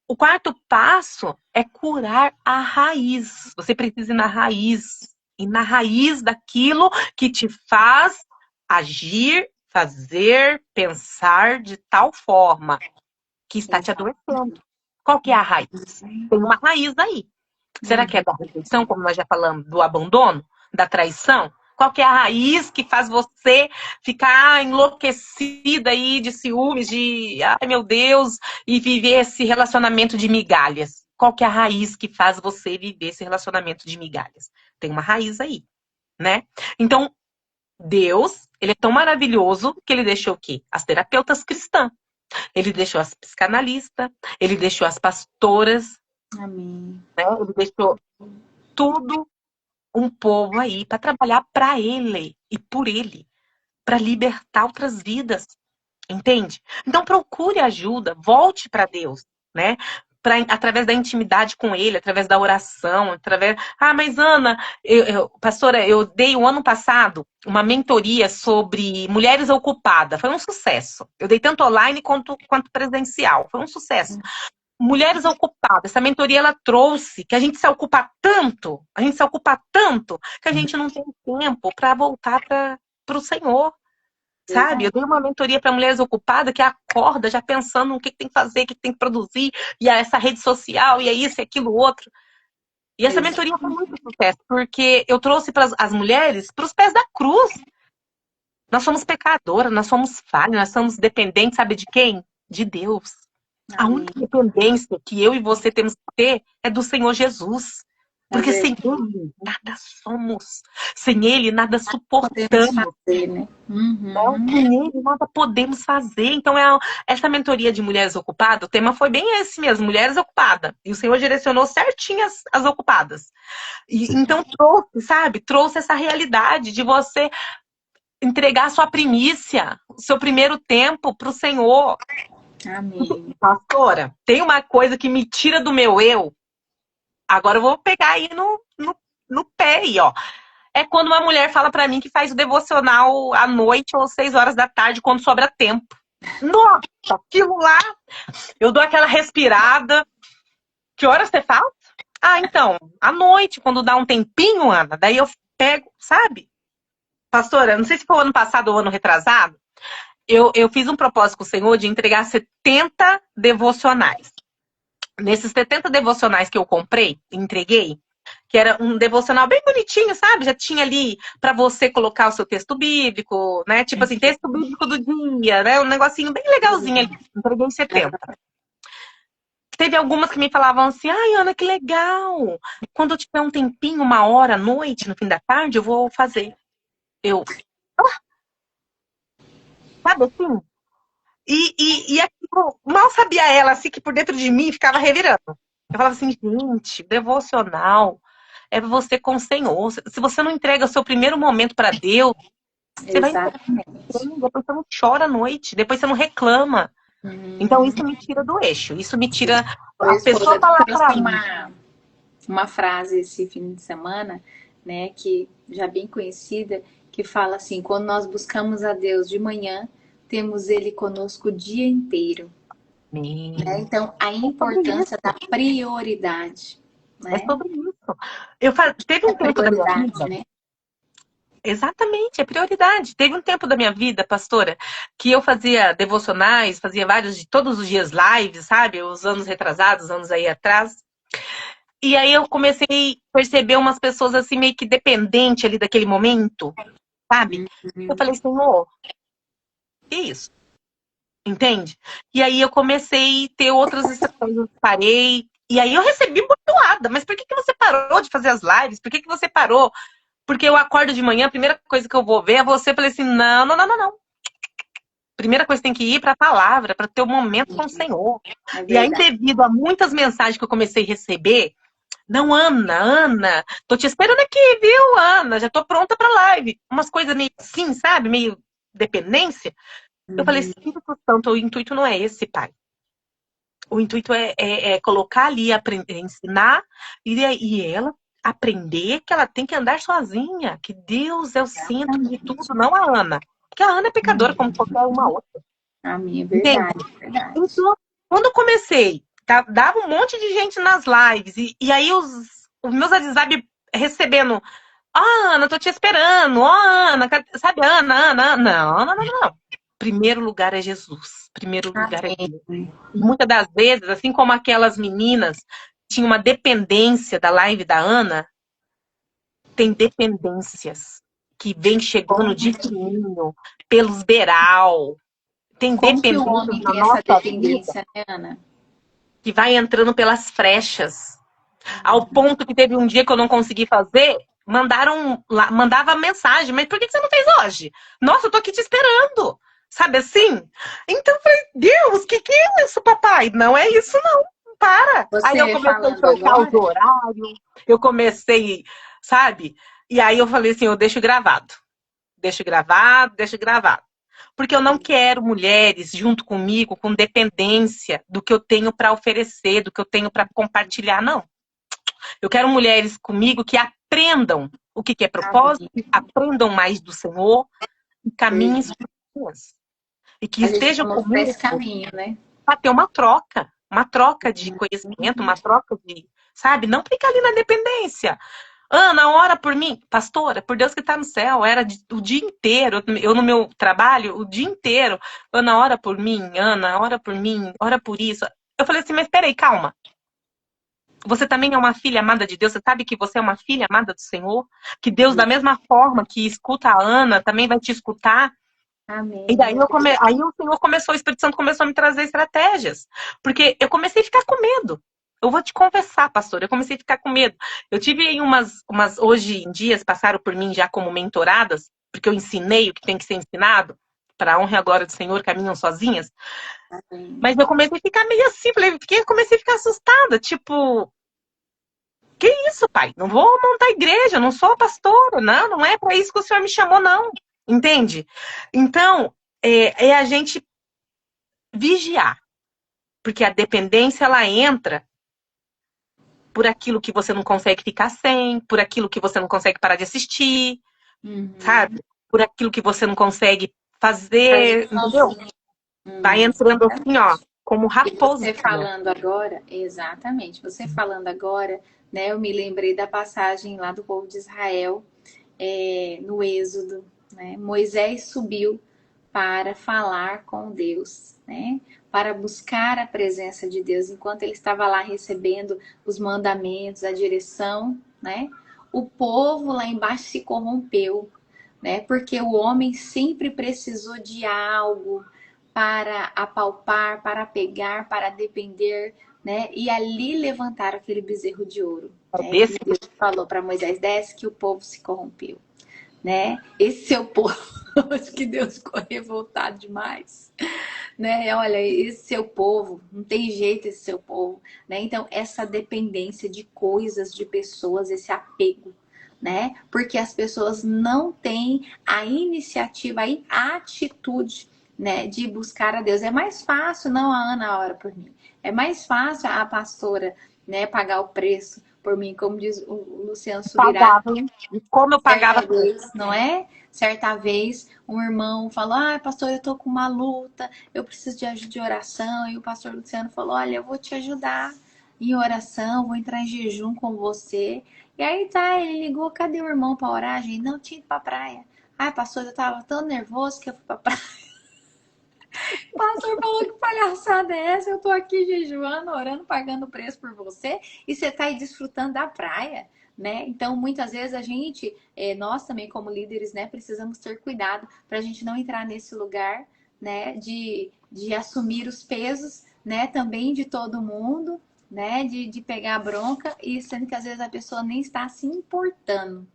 O quarto passo é curar a raiz. Você precisa ir na raiz. E na raiz daquilo que te faz agir, fazer, pensar de tal forma que está te adoecendo. Qual que é a raiz? Tem uma raiz aí. Será que é da rejeição, como nós já falamos, do abandono, da traição? Qual que é a raiz que faz você ficar enlouquecida aí de ciúmes, de ai meu Deus, e viver esse relacionamento de migalhas? Qual que é a raiz que faz você viver esse relacionamento de migalhas? Tem uma raiz aí, né? Então, Deus, ele é tão maravilhoso que ele deixou o quê? As terapeutas cristãs. Ele deixou as psicanalistas, ele deixou as pastoras,
Amém.
né? Ele deixou tudo um povo aí para trabalhar para ele e por ele, para libertar outras vidas, entende? Então procure ajuda, volte para Deus, né? Através da intimidade com ele, através da oração, através. Ah, mas Ana, pastora, eu dei o ano passado uma mentoria sobre mulheres ocupadas. Foi um sucesso. Eu dei tanto online quanto presencial. Foi um sucesso. Mulheres ocupadas. Essa mentoria ela trouxe que a gente se ocupa tanto, que a gente não tem tempo para voltar para o Senhor, sabe? Eu dei uma mentoria para mulheres ocupadas que acorda já pensando no que tem que fazer, o que tem que produzir, e essa rede social, e é isso, e aquilo, outro. E essa
Exato.
mentoria foi muito sucesso, porque eu trouxe para as mulheres para os pés da cruz. Nós somos pecadoras, nós somos falhas, nós somos dependentes, sabe de quem? De Deus. A
Amém.
única dependência que eu e você temos que ter é do Senhor Jesus.
É
Porque sem
verdade.
ele, nada somos. Sem ele, nada
Podemos
suportamos.
fazer, né?
Né?
Uhum.
Sem ele, nada podemos fazer. Então, essa mentoria de mulheres ocupadas, o tema foi bem esse mesmo, mulheres ocupadas. E o Senhor direcionou certinho as ocupadas. E, então, trouxe, sabe? Trouxe essa realidade de você entregar a sua primícia, o seu primeiro tempo para o Senhor.
Amém.
Pastora, tem uma coisa que me tira do meu eu. Agora eu vou pegar aí no pé aí, ó. É quando uma mulher fala pra mim que faz o devocional à noite ou 6 horas da tarde, quando sobra tempo. Nossa, aquilo lá, eu dou aquela respirada. Que horas você fala? Ah, então, à noite, quando dá um tempinho, Ana, daí eu pego, sabe? Pastora, não sei se foi o ano passado ou ano retrasado, eu fiz um propósito com o Senhor de entregar 70 devocionais. Nesses 70 devocionais que eu comprei, entreguei, que era um devocional bem bonitinho, sabe? Já tinha ali para você colocar o seu texto bíblico, né? Tipo assim, texto bíblico do dia, né? Um negocinho bem legalzinho ali. Entreguei em 70. Teve algumas que me falavam assim, ai, Ana, que legal. Quando eu tiver um tempinho, 1 hora à noite, no fim da tarde, eu vou fazer. Eu, sabe assim? E aquilo, mal sabia ela, assim, que por dentro de mim ficava revirando. Eu falava assim, gente, devocional é você com o Senhor. Se você não entrega o seu primeiro momento para Deus, você vai entregar,
Exatamente.
depois você não chora à noite, depois você não reclama. Então isso me tira do eixo, isso me tira.
Oi,
A pessoa
esposa,
falar
trouxe
para mim,
uma frase esse fim de semana, né, que já bem conhecida, que fala assim: quando nós buscamos a Deus de manhã, temos Ele conosco o dia inteiro. Né? Então, a
é sobre
importância da
isso,
prioridade,
é
né?
sobre isso. Teve
É
um tempo da minha
prioridade,
vida.
né?
Exatamente, é prioridade. Teve um tempo da minha vida, pastora, que eu fazia devocionais, fazia vários de todos os dias lives, sabe? Os anos retrasados, anos aí atrás. E aí eu comecei a perceber umas pessoas assim meio que dependente ali daquele momento, sabe? Eu
Uhum.
falei, Senhor, que isso? Entende? E aí eu comecei a ter outras estratégias, parei. E aí eu recebi botoada. Mas por que você parou de fazer as lives? Por que você parou? Porque eu acordo de manhã, a primeira coisa que eu vou ver é você. Eu falei assim, não, não, não, não, não. Primeira coisa tem que ir para a palavra, para ter o um momento com o Senhor.
É
E aí,
verdade.
devido a muitas mensagens que eu comecei a receber, não, Ana, Ana, tô te esperando aqui, viu, Ana? Já tô pronta para live. Umas coisas meio assim, sabe? Meio dependência. Eu falei,
Uhum.
Espírito Santo, o intuito não é esse, pai. O intuito é colocar ali, aprender, ensinar, e ela aprender que ela tem que andar sozinha, que Deus é o centro de tudo,
Exatamente.
não a Ana. Porque a Ana é pecadora como
Uhum.
qualquer uma outra.
Amém, é
Entende?
verdade, é verdade.
Então, quando eu comecei, dava um monte de gente nas lives, e aí os meus WhatsApp recebendo, ó, Ana, tô te esperando, ó, Ana, sabe, Ana, Ana, Ana. Não, não, não, não, não. Primeiro lugar é Jesus, primeiro lugar é
Amém.
Deus. E muitas das vezes, assim como aquelas meninas tinham uma dependência da live da Ana, tem dependências que vem chegando
Como,
de fininho, pelos beiral, tem
como que o
dependências
homem
na
tem essa
nossa vida
dependência, né, Ana?
que vai entrando pelas frechas. Ao ponto que teve um dia que eu não consegui fazer, mandava mensagem, mas por que você não fez hoje? Nossa, eu tô aqui te esperando. Sabe assim? Então eu falei, Deus, que é isso, papai? Não é isso, não. Para. Aí eu
Você
comecei a
falando
enxergar os
agora,
horários, eu comecei, sabe? E aí eu falei assim, eu deixo gravado. Deixo gravado, deixo gravado. Porque eu não quero mulheres junto comigo com dependência do que eu tenho para oferecer, do que eu tenho para compartilhar, não. Eu quero mulheres comigo que aprendam o que é propósito,
amém,
aprendam mais do Senhor e caminhem
verdade.
sozinhas. E que
A gente
estejam
vai mostrar
comigo
esse caminho, né?
para ter uma troca de conhecimento, uma troca de, sabe? Não fica ali na dependência. Ana, ora por mim. Pastora, por Deus que está no céu, era o dia inteiro. Eu no meu trabalho, o dia inteiro. Ana, ora por mim. Ana, ora por mim. Ora por isso. Eu falei assim, mas peraí, calma. Você também é uma filha amada de Deus. Você sabe que você é uma filha amada do Senhor? Que Deus, da mesma forma que escuta a Ana, também vai te escutar. E
Amém.
daí aí o Senhor começou, o Espírito Santo começou a me trazer estratégias. Porque eu comecei a ficar com medo. Eu vou te confessar, pastor, eu comecei a ficar com medo. Eu tive aí hoje em dias, passaram por mim já como mentoradas, porque eu ensinei o que tem que ser ensinado, para a honra e a glória do Senhor, caminham sozinhas.
Amém.
Mas eu comecei a ficar meio assim, comecei a ficar assustada, tipo, que isso, pai? Não vou montar igreja, não sou pastora, não, não é para isso que o Senhor me chamou, não. Entende? Então, é a gente vigiar, porque a dependência ela entra por aquilo que você não consegue ficar sem, por aquilo que você não consegue parar de assistir,
Uhum.
sabe? Por aquilo que você não consegue
Fazer
fazer, entendeu?
sozinho.
Vai entrando assim,
Exatamente.
ó, como
E você
raposinha.
falando agora, exatamente, você falando agora, né, eu me lembrei da passagem lá do povo de Israel, no Êxodo, né? Moisés subiu para falar com Deus, né? Para buscar a presença de Deus, enquanto ele estava lá recebendo os mandamentos, a direção, né? O povo lá embaixo se corrompeu, né? Porque o homem sempre precisou de algo para apalpar, para pegar, para depender, né? E ali levantaram aquele bezerro de ouro,
É
né?
desse
E Deus falou para Moisés: desce que o povo se corrompeu, né? Esse seu povo, acho que Deus ficou revoltado demais, né? Olha, esse seu povo, não tem jeito esse seu povo, né? Então, essa dependência de coisas, de pessoas, esse apego, né? Porque as pessoas não têm a iniciativa, a atitude, né, de buscar a Deus. É mais fácil, não a Ana ora por mim. É mais fácil a pastora, né, pagar o preço por mim, como diz o Luciano Subirá.
pagava, hein? E como eu pagava
Certa
tudo.
vez, não é? Certa vez, um irmão falou: ah, pastor, eu tô com uma luta, eu preciso de ajuda de oração. E o pastor Luciano falou: olha, eu vou te ajudar em oração, vou entrar em jejum com você. E aí tá, ele ligou: cadê o irmão pra orar? Gente, não tinha ido pra praia. Ai, pastor, eu tava tão nervoso que eu fui pra praia. O pastor falou: que palhaçada é essa? Eu tô aqui jejuando, orando, pagando preço por você e você tá aí desfrutando da praia, né? Então, muitas vezes a gente, nós também como líderes, né, precisamos ter cuidado para a gente não entrar nesse lugar, né, de assumir os pesos, né, também de todo mundo, né, de pegar a bronca e sendo que às vezes a pessoa nem está se importando,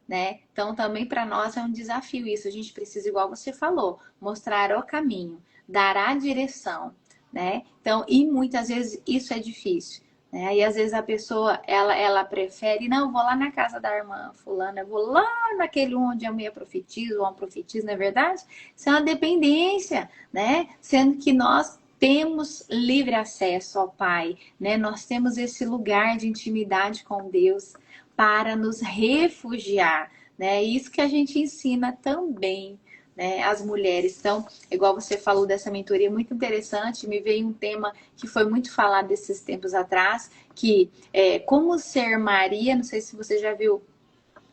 né? Então, também para nós é um desafio isso. A gente precisa, igual você falou, mostrar o caminho, dar a direção, né? Então, e muitas vezes isso é difícil, né? E às vezes a pessoa, ela prefere, não, vou lá na casa da irmã fulana, vou lá naquele onde a mulher profetiza, ou a profetiza, não é verdade? Isso é uma dependência, né? Sendo que nós temos livre acesso ao Pai, né? Nós temos esse lugar de intimidade com Deus para nos refugiar, né? Isso que a gente ensina também, né, as mulheres. Então, igual você falou dessa mentoria, muito interessante, me veio um tema que foi muito falado desses tempos atrás, que é como ser Maria, não sei se você já viu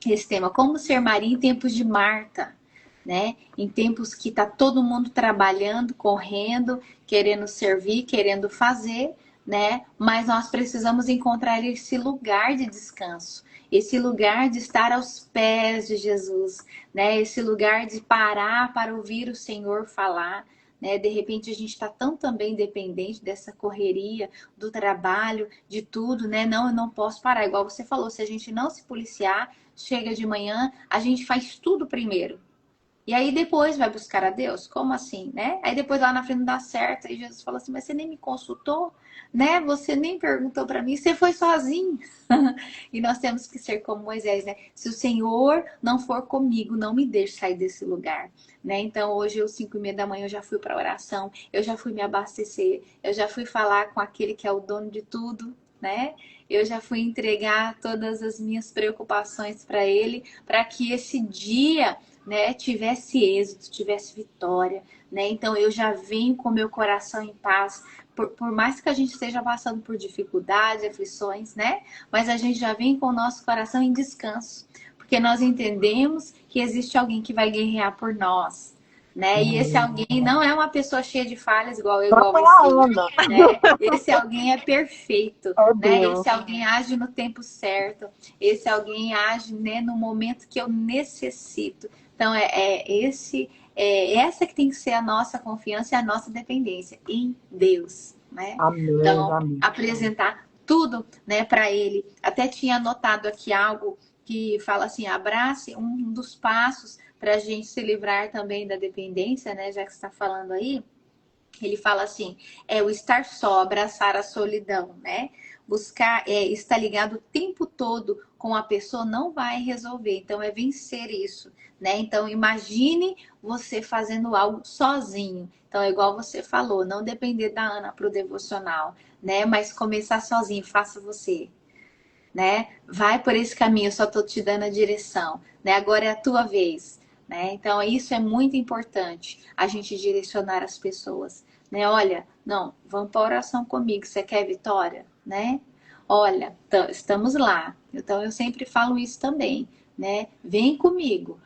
esse tema, como ser Maria em tempos de Marta, né? Em tempos que tá todo mundo trabalhando, correndo, querendo servir, querendo fazer, né? Mas nós precisamos encontrar esse lugar de descanso, esse lugar de estar aos pés de Jesus, né? Esse lugar de parar para ouvir o Senhor falar. Né? De repente a gente está tão também dependente dessa correria, do trabalho, de tudo, né? Não, eu não posso parar. Igual você falou, se a gente não se policiar, chega de manhã, a gente faz tudo primeiro. E aí depois vai buscar a Deus? Como assim, né? Aí depois lá na frente não dá certo. Aí Jesus fala assim: mas você nem me consultou, né? Você nem perguntou para mim, você foi sozinho. E nós temos que ser como Moisés, né? Se o Senhor não for comigo, não me deixe sair desse lugar, né? Então hoje, às 5:30 da manhã, eu já fui para oração, eu já fui me abastecer, eu já fui falar com aquele que é o dono de tudo, né? Eu já fui entregar todas as minhas preocupações para ele, para que esse dia, né, tivesse êxito, tivesse vitória, né? Então eu já venho com meu coração em paz, por mais que a gente esteja passando por dificuldades, aflições, né? Mas a gente já vem com o nosso coração em descanso, porque nós entendemos que existe alguém que vai guerrear por nós, né? E esse alguém não é uma pessoa cheia de falhas igual eu,
Não
igual
foi a
você,
Ana,
né? Esse alguém é perfeito,
é
né?
Deus.
Esse alguém age no tempo certo, esse alguém age, né, no momento que eu necessito. Então essa que tem que ser a nossa confiança e a nossa dependência em Deus, né?
Amém,
Então
amém.
apresentar tudo, né, para ele. Até tinha anotado aqui algo que fala assim: abrace um dos passos para a gente se livrar também da dependência, né? Já que você está falando aí, ele fala assim: é o estar só, abraçar a solidão, né? Buscar, estar ligado o tempo todo com a pessoa não vai resolver. Então, é vencer isso, né? Então, imagine você fazendo algo sozinho. Então, é igual você falou, não depender da Ana para o devocional, né? Mas começar sozinho, faça você, né? Vai por esse caminho, eu só tô te dando a direção, né? Agora é a tua vez, né? Então isso é muito importante, a gente direcionar as pessoas, né? Olha, não, vamos para oração comigo, você quer vitória, né? Olha, estamos lá. Então eu sempre falo isso também, né? Vem comigo,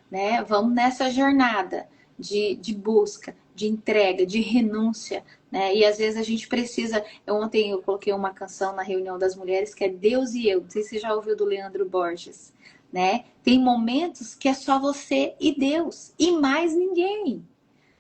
né? Vamos nessa jornada de busca, de entrega, de renúncia, né? E às vezes a gente precisa. Ontem eu coloquei uma canção na reunião das mulheres que é Deus e Eu. Não sei se você já ouviu do Leandro Borges, né? Tem momentos que é só você e Deus e mais ninguém,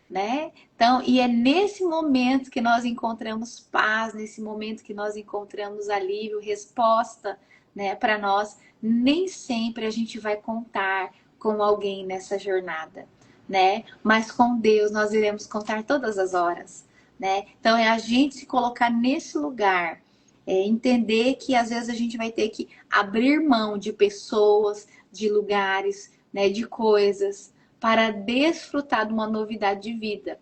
né? Então, e é nesse momento que nós encontramos paz, nesse momento que nós encontramos alívio, resposta, né, para nós. Nem sempre a gente vai contar com alguém nessa jornada, né? Mas com Deus nós iremos contar todas as horas, né? Então é a gente se colocar nesse lugar, entender que às vezes a gente vai ter que abrir mão de pessoas, de lugares, né, de coisas, para desfrutar de uma novidade de vida.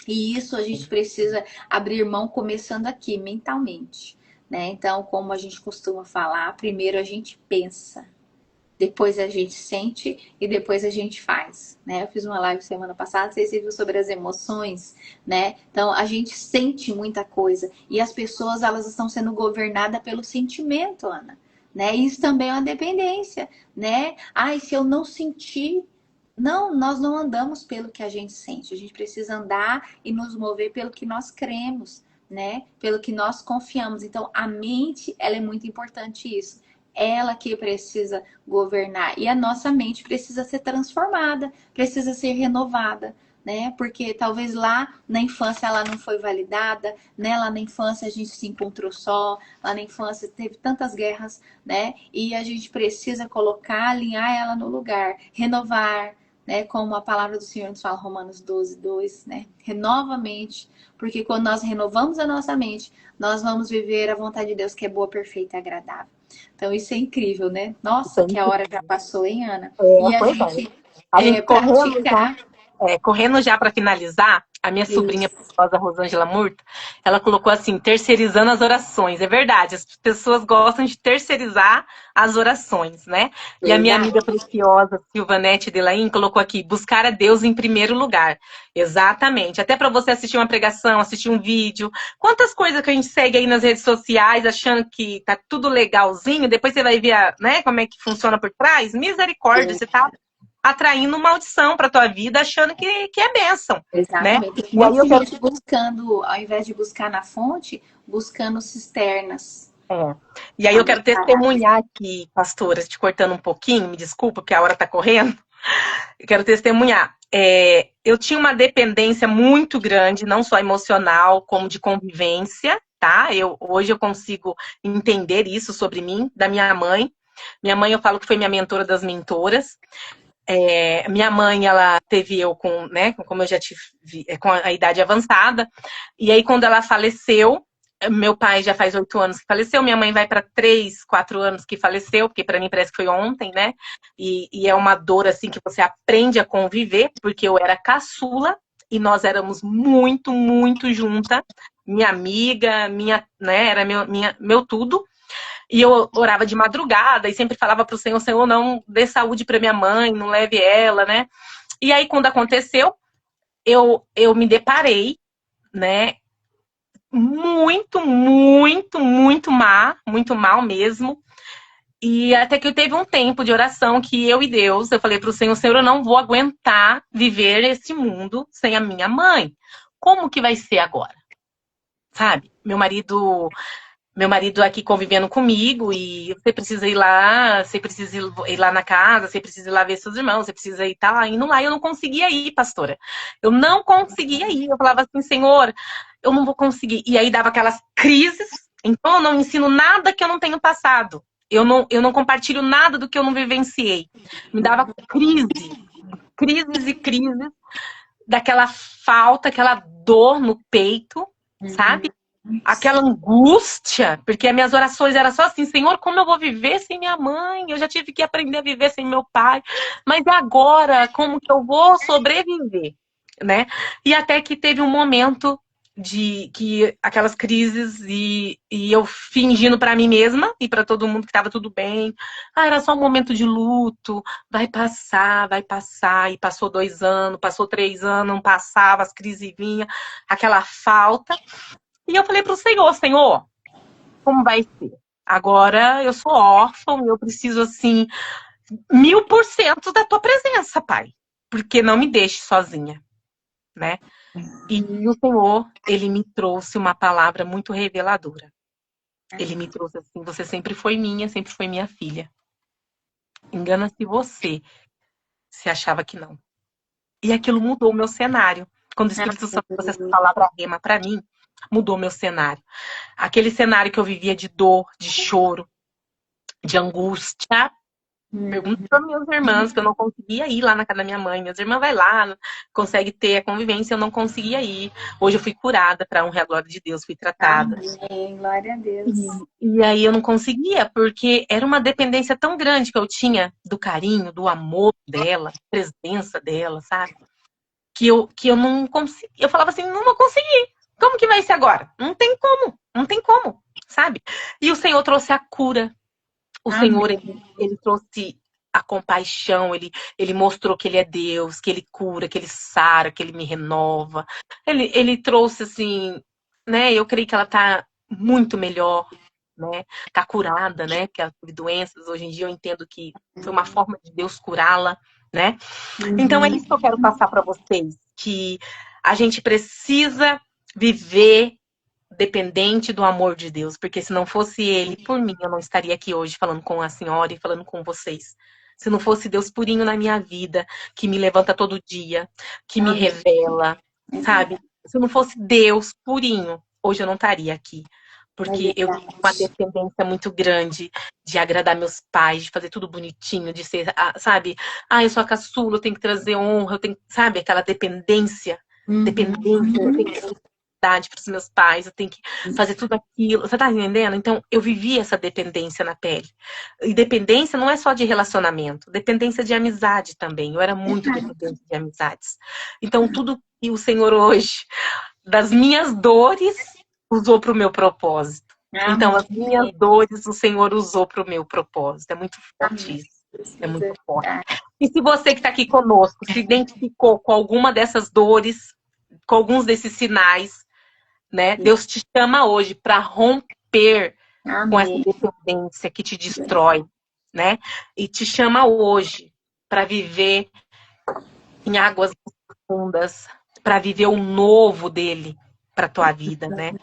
E isso a gente precisa abrir mão começando aqui, mentalmente, né? Então, como a gente costuma falar, primeiro a gente pensa, depois a gente sente e depois a gente faz, né? Eu fiz uma live semana passada, não sei se você viu, sobre as emoções, né? Então, a gente sente muita coisa e as pessoas, elas estão sendo governadas pelo sentimento, Ana, né? Isso também é uma dependência, né? Ai, se eu não sentir... Não, nós não andamos pelo que a gente sente. A gente precisa andar e nos mover pelo que nós cremos, né? Pelo que nós confiamos. Então, a mente, ela é muito importante isso. Ela que precisa governar. E a nossa mente precisa ser transformada, precisa ser renovada, né? Porque talvez lá na infância ela não foi validada, né? Lá na infância a gente se encontrou só, lá na infância teve tantas guerras, né? E a gente precisa colocar, alinhar ela no lugar, renovar, né? Como a palavra do Senhor nos fala, Romanos 12, 2, né? Renova a mente, porque quando nós renovamos a nossa mente, nós vamos viver a vontade de Deus, que é boa, perfeita e agradável. Então isso é incrível, né? Nossa, que a hora já passou, hein, Ana? E a
Pois é.
gente
A gente correndo já.
praticar
Correndo já para finalizar, a minha sobrinha,
isso.
a Rosângela Murta, ela colocou assim, terceirizando as orações. É verdade, as pessoas gostam de terceirizar as orações, né? E a minha amiga
Verdade.
preciosa, Silvanete Delaim, colocou aqui, buscar a Deus em primeiro lugar. Exatamente. Até para você assistir uma pregação, assistir um vídeo. Quantas coisas que a gente segue aí nas redes sociais, achando que tá tudo legalzinho, depois você vai ver, né, como é que funciona por trás? Misericórdia, você tá atraindo maldição para tua vida, achando que é bênção, né?
Exatamente. Tem
E aí
muita
eu quero...
gente buscando, ao invés de buscar na fonte, buscando cisternas.
E aí eu quero testemunhar aqui, pastora, te cortando um pouquinho, me desculpa, porque a hora tá correndo. Eu quero testemunhar. Eu tinha uma dependência muito grande, não só emocional, como de convivência, tá? Hoje eu consigo entender isso sobre mim, da minha mãe. Minha mãe, eu falo que foi minha mentora das mentoras. Minha mãe, ela teve eu com, né, como eu já tive, com a idade avançada, e aí quando ela faleceu, meu pai já faz 8 anos que faleceu, minha mãe vai para 3, 4 anos que faleceu, porque para mim parece que foi ontem, né, e é uma dor assim que você aprende a conviver, porque eu era caçula, e nós éramos muito, muito juntas, minha amiga, né, era meu tudo. E eu orava de madrugada e sempre falava pro Senhor, Senhor, não dê saúde para minha mãe, não leve ela, né? E aí, quando aconteceu, eu me deparei, né? Muito, muito, muito mal mesmo. E até que eu teve um tempo de oração que eu e Deus, eu falei pro Senhor, Senhor, eu não vou aguentar viver esse mundo sem a minha mãe. Como que vai ser agora? Sabe? Meu marido aqui convivendo comigo e você precisa ir lá, você precisa ir lá na casa, você precisa ir lá ver seus irmãos, você precisa ir tá indo lá. Eu não conseguia ir, pastora. Eu não conseguia ir. Eu falava assim, Senhor, eu não vou conseguir. E aí dava aquelas crises, Então, eu não ensino nada que eu não tenho passado. Eu não compartilho nada do que eu não vivenciei. Me dava crises e crises daquela falta, aquela dor no peito, sabe? Aquela angústia, porque as minhas orações eram só assim, Senhor, como eu vou viver sem minha mãe? Eu já tive que aprender a viver sem meu pai, mas e agora, como que eu vou sobreviver, né? E até que teve um momento de que aquelas crises e eu fingindo para mim mesma e para todo mundo que estava tudo bem. Ah, era só um momento de luto, vai passar, e passou 2 anos, passou 3 anos, não passava, as crises vinham, aquela falta. E eu falei para o Senhor, Senhor, como vai ser? Agora eu sou órfão, eu preciso, assim, 1000% da tua presença, Pai. Porque não me deixe sozinha, né? E o Senhor, ele me trouxe uma palavra muito reveladora. Ele me trouxe assim, você sempre foi minha, sempre foi minha filha. Engana-se você se achava que não. E aquilo mudou o meu cenário. Quando o Espírito Santo trouxe essa palavra rema para mim, mudou o meu cenário. Aquele cenário que eu vivia de dor, de choro, de angústia. Pergunto para minhas irmãs, que eu não conseguia ir lá na casa da minha mãe. Minhas irmãs vai lá, consegue ter a convivência, eu não conseguia ir. Hoje eu fui curada, para honra e a glória de Deus, fui tratada.
Amém, glória a Deus.
E aí eu não conseguia, porque era uma dependência tão grande que eu tinha do carinho, do amor dela, da presença dela, sabe? Que eu não conseguia. Eu falava assim, não vou conseguir. Como que vai ser agora? Não tem como, não tem como, sabe? E o Senhor trouxe a cura. O Senhor, ele trouxe a compaixão, ele mostrou que ele é Deus, que ele cura, que ele sara, que ele me renova. Ele trouxe, assim, né? Eu creio que ela tá muito melhor, né? Tá curada, né? Porque ela teve doenças. Hoje em dia eu entendo que foi uma forma de Deus curá-la, né? Então é isso que eu quero passar para vocês, que a gente precisa viver dependente do amor de Deus, porque se não fosse Ele por mim, eu não estaria aqui hoje falando com a senhora e falando com vocês. Se não fosse Deus purinho na minha vida, que me levanta todo dia, que me revela, sabe? Se não fosse Deus purinho, hoje eu não estaria aqui. Porque eu tenho uma dependência muito grande de agradar meus pais, de fazer tudo bonitinho, de ser, sabe? Ah, eu sou a caçula, eu tenho que trazer honra, eu tenho, sabe? Aquela dependência. Dependência, eu tenho que para os meus pais, eu tenho que fazer tudo aquilo. Você tá entendendo? Então, eu vivi essa dependência na pele. E dependência não é só de relacionamento, dependência de amizade também. Eu era muito dependente de amizades. Então, tudo que o Senhor hoje, das minhas dores, usou para o meu propósito. Então, as minhas dores, o Senhor usou para o meu propósito. É muito forte isso. É muito forte. E se você que está aqui conosco se identificou com alguma dessas dores, com alguns desses sinais, né? Deus te chama hoje para romper com essa dependência que te destrói, né? E te chama hoje para viver em águas profundas, para viver o novo dele para tua vida, né?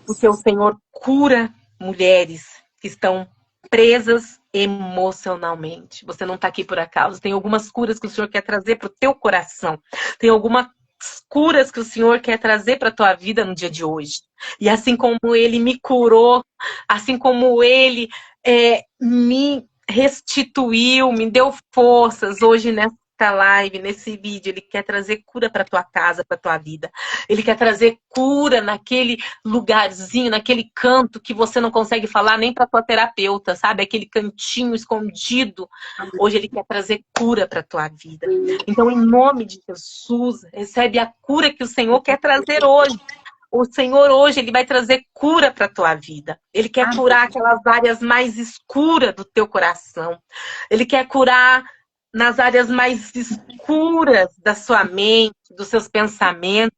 Porque o Senhor cura mulheres que estão presas emocionalmente. Você não está aqui por acaso. Tem algumas curas que o Senhor quer trazer para o teu coração. Tem algumas curas que o Senhor quer trazer para a tua vida no dia de hoje. E assim como Ele me curou, assim como Ele me restituiu, me deu forças hoje nessa live, nesse vídeo, Ele quer trazer cura para tua casa, para tua vida. Ele quer trazer cura naquele lugarzinho, naquele canto que você não consegue falar nem para tua terapeuta, sabe? Aquele cantinho escondido. Hoje Ele quer trazer cura para tua vida. Então, em nome de Jesus, recebe a cura que o Senhor quer trazer hoje. O Senhor hoje, Ele vai trazer cura para a tua vida. Ele quer curar aquelas áreas mais escuras do teu coração. Ele quer curar nas áreas mais escuras da sua mente, dos seus pensamentos,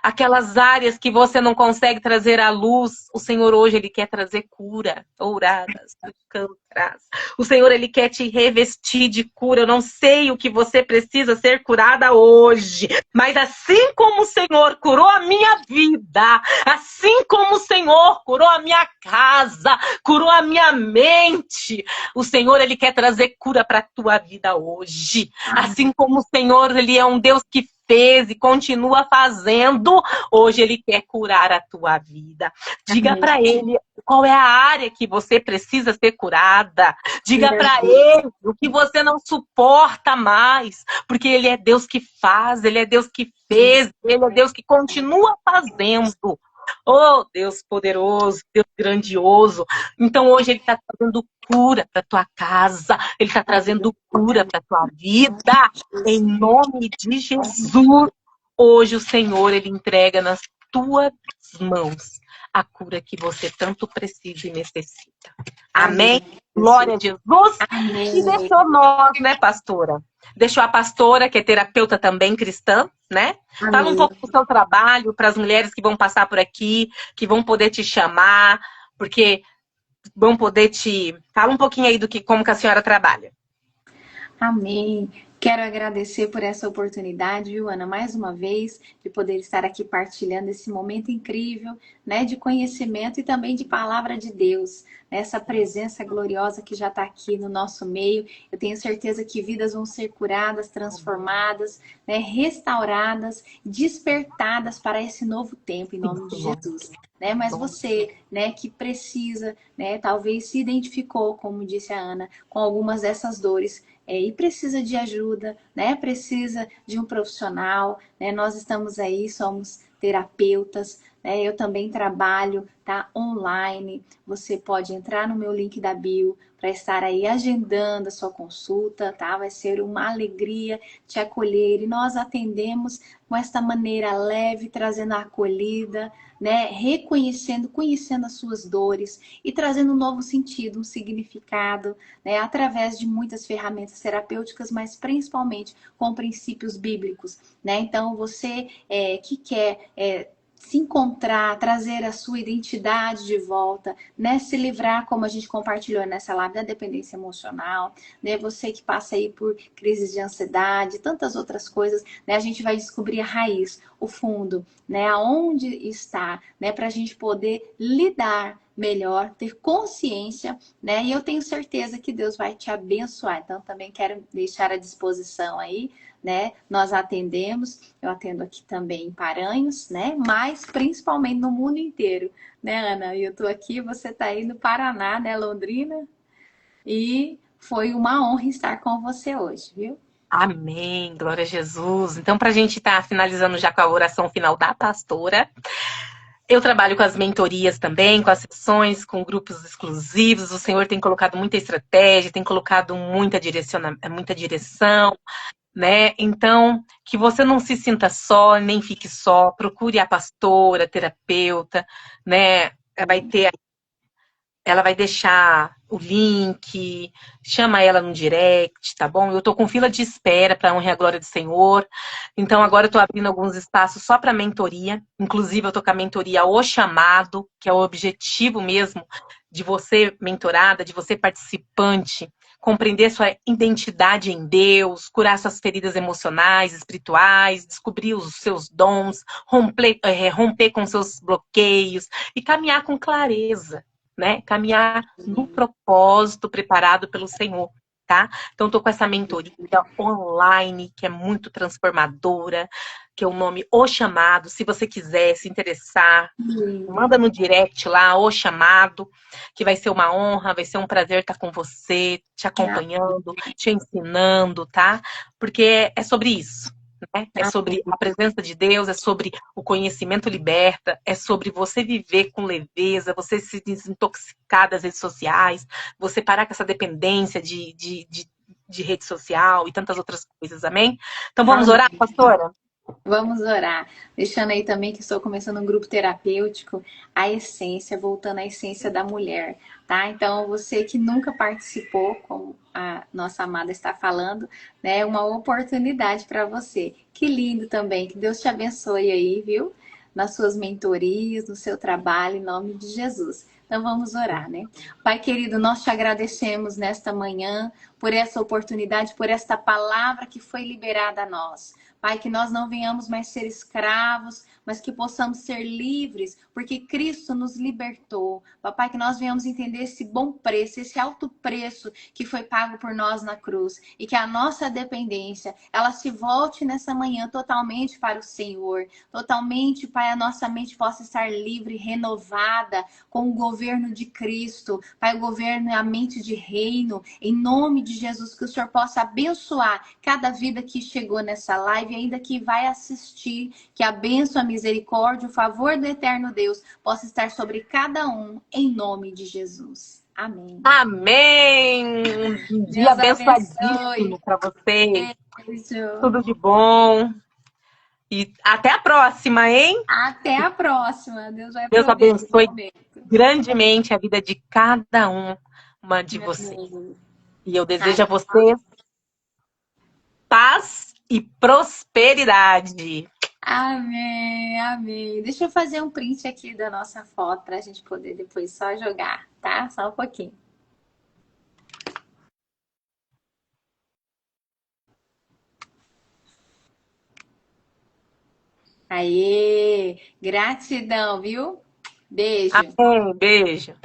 aquelas áreas que você não consegue trazer à luz. O Senhor hoje, Ele quer trazer cura. Ouradas, cantras. O Senhor, Ele quer te revestir de cura. Eu não sei o que você precisa ser curada hoje, mas assim como o Senhor curou a minha vida, assim como o Senhor curou a minha casa, curou a minha mente, o Senhor, Ele quer trazer cura para a tua vida hoje. Assim como o Senhor, Ele é um Deus que fez e continua fazendo, hoje Ele quer curar a tua vida. Diga
Amém.
para Ele qual é a área que você precisa ser curada. Diga
Meu
para
Deus.
Ele o que você não suporta mais, porque Ele é Deus que faz, Ele é Deus que fez, Ele é Deus que continua fazendo. Oh, Deus poderoso, Deus grandioso. Então hoje Ele está trazendo cura para tua casa, Ele está trazendo cura para tua vida, em nome de Jesus. Hoje o Senhor, Ele entrega nas tuas mãos a cura que você tanto precisa e necessita. Amém?
Amém, Jesus.
Glória a Jesus. E
Amém.
deixou nós, né, pastora? Deixou a pastora, que é terapeuta também cristã, né? Fala um
Amém.
pouco do seu trabalho para as mulheres que vão passar por aqui, que vão poder te chamar, porque vão poder te... Fala um pouquinho aí do que, como que a senhora trabalha.
Amém. Quero agradecer por essa oportunidade, viu, Ana, mais uma vez, de poder estar aqui partilhando esse momento incrível, né, de conhecimento e também de palavra de Deus, né, essa presença gloriosa que já está aqui no nosso meio. Eu tenho certeza que vidas vão ser curadas, transformadas, né, restauradas, despertadas para esse novo tempo, em nome de Jesus. Né? Mas você, né, que precisa, né, talvez se identificou, como disse a Ana, com algumas dessas dores, e precisa de ajuda, né? Precisa de um profissional, né? Nós estamos aí, somos terapeutas, né? Eu também trabalho, tá? Online. Você pode entrar no meu link da bio para estar aí agendando a sua consulta, tá? Vai ser uma alegria te acolher e nós atendemos com esta maneira leve, trazendo a acolhida, né? Reconhecendo, conhecendo as suas dores e trazendo um novo sentido, um significado, né, através de muitas ferramentas terapêuticas, mas principalmente com princípios bíblicos, né? Então, você que quer se encontrar, trazer a sua identidade de volta, né? Se livrar, como a gente compartilhou nessa live, da dependência emocional, né? Você que passa aí por crises de ansiedade, tantas outras coisas, né? A gente vai descobrir a raiz, o fundo, né? Aonde está, né? Para a gente poder lidar melhor, ter consciência, né? E eu tenho certeza que Deus vai te abençoar. Então, também quero deixar à disposição aí, né? Nós atendemos, eu atendo aqui também em Paranhos, né? Mas principalmente no mundo inteiro, né, Ana? Eu tô aqui, você tá aí no Paraná, né, Londrina? E foi uma honra estar com você hoje, viu?
Amém, glória a Jesus. Então, para a gente estar finalizando já com a oração final da pastora, eu trabalho com as mentorias também, com as sessões, com grupos exclusivos. O Senhor tem colocado muita estratégia, tem colocado muita direção, né? Então, que você não se sinta só, nem fique só. Procure a pastora, a terapeuta, né? Vai ter ela vai deixar o link, chama ela no direct, tá bom? Eu tô com fila de espera para honrar a glória do Senhor. Então agora eu tô abrindo alguns espaços só para mentoria. Inclusive eu tô com a mentoria O Chamado, que é o objetivo mesmo de você mentorada, de você participante, compreender sua identidade em Deus, curar suas feridas emocionais, espirituais, descobrir os seus dons, romper com seus bloqueios e caminhar com clareza, né? Caminhar no propósito preparado pelo Senhor, tá? Então, tô com essa mentoria online, que é muito transformadora, que é o nome O Chamado. Se você quiser se interessar, manda no direct lá, O Chamado, que vai ser uma honra, vai ser um prazer estar com você, te acompanhando, te ensinando, tá? Porque é sobre isso. Né? É sobre a presença de Deus, é sobre o conhecimento liberta, é sobre você viver com leveza, você se desintoxicar das redes sociais, você parar com essa dependência de rede social e tantas outras coisas, amém? Então vamos orar,
Amém.
pastora?
Vamos orar. Deixando aí também que estou começando um grupo terapêutico, a essência, voltando à essência da mulher, tá? Então, você que nunca participou, como a nossa amada está falando, né? Uma oportunidade para você. Que lindo também. Que Deus te abençoe aí, viu? Nas suas mentorias, no seu trabalho, em nome de Jesus. Então vamos orar, né? Pai querido, nós te agradecemos nesta manhã por essa oportunidade, por esta palavra que foi liberada a nós. Pai, que nós não venhamos mais ser escravos, mas que possamos ser livres, porque Cristo nos libertou. Papai, que nós venhamos entender esse bom preço, esse alto preço que foi pago por nós na cruz, e que a nossa dependência, ela se volte nessa manhã totalmente para o Senhor, totalmente, Pai, a nossa mente possa estar livre, renovada, com o governo de Cristo, Pai, o governo é a mente de reino, em nome de Jesus, que o Senhor possa abençoar cada vida que chegou nessa live, ainda que vai assistir, que a bênção, a misericórdia, o favor do eterno Deus possa estar sobre cada um, em nome de Jesus. Amém.
Amém! Um dia
Deus abençoe.
abençoadíssimo para vocês.
Beijo.
Tudo de bom. E até a próxima, hein?
Até a próxima. Deus vai
Deus
prover esse
abençoe
momento.
grandemente a vida de cada uma de vocês.
Amém.
E eu desejo a vocês paz e prosperidade.
Amém, amém. Deixa eu fazer um print aqui da nossa foto para a gente poder depois só jogar, tá? Só um pouquinho. Aê! Gratidão, viu? Beijo.
Amém. Beijo.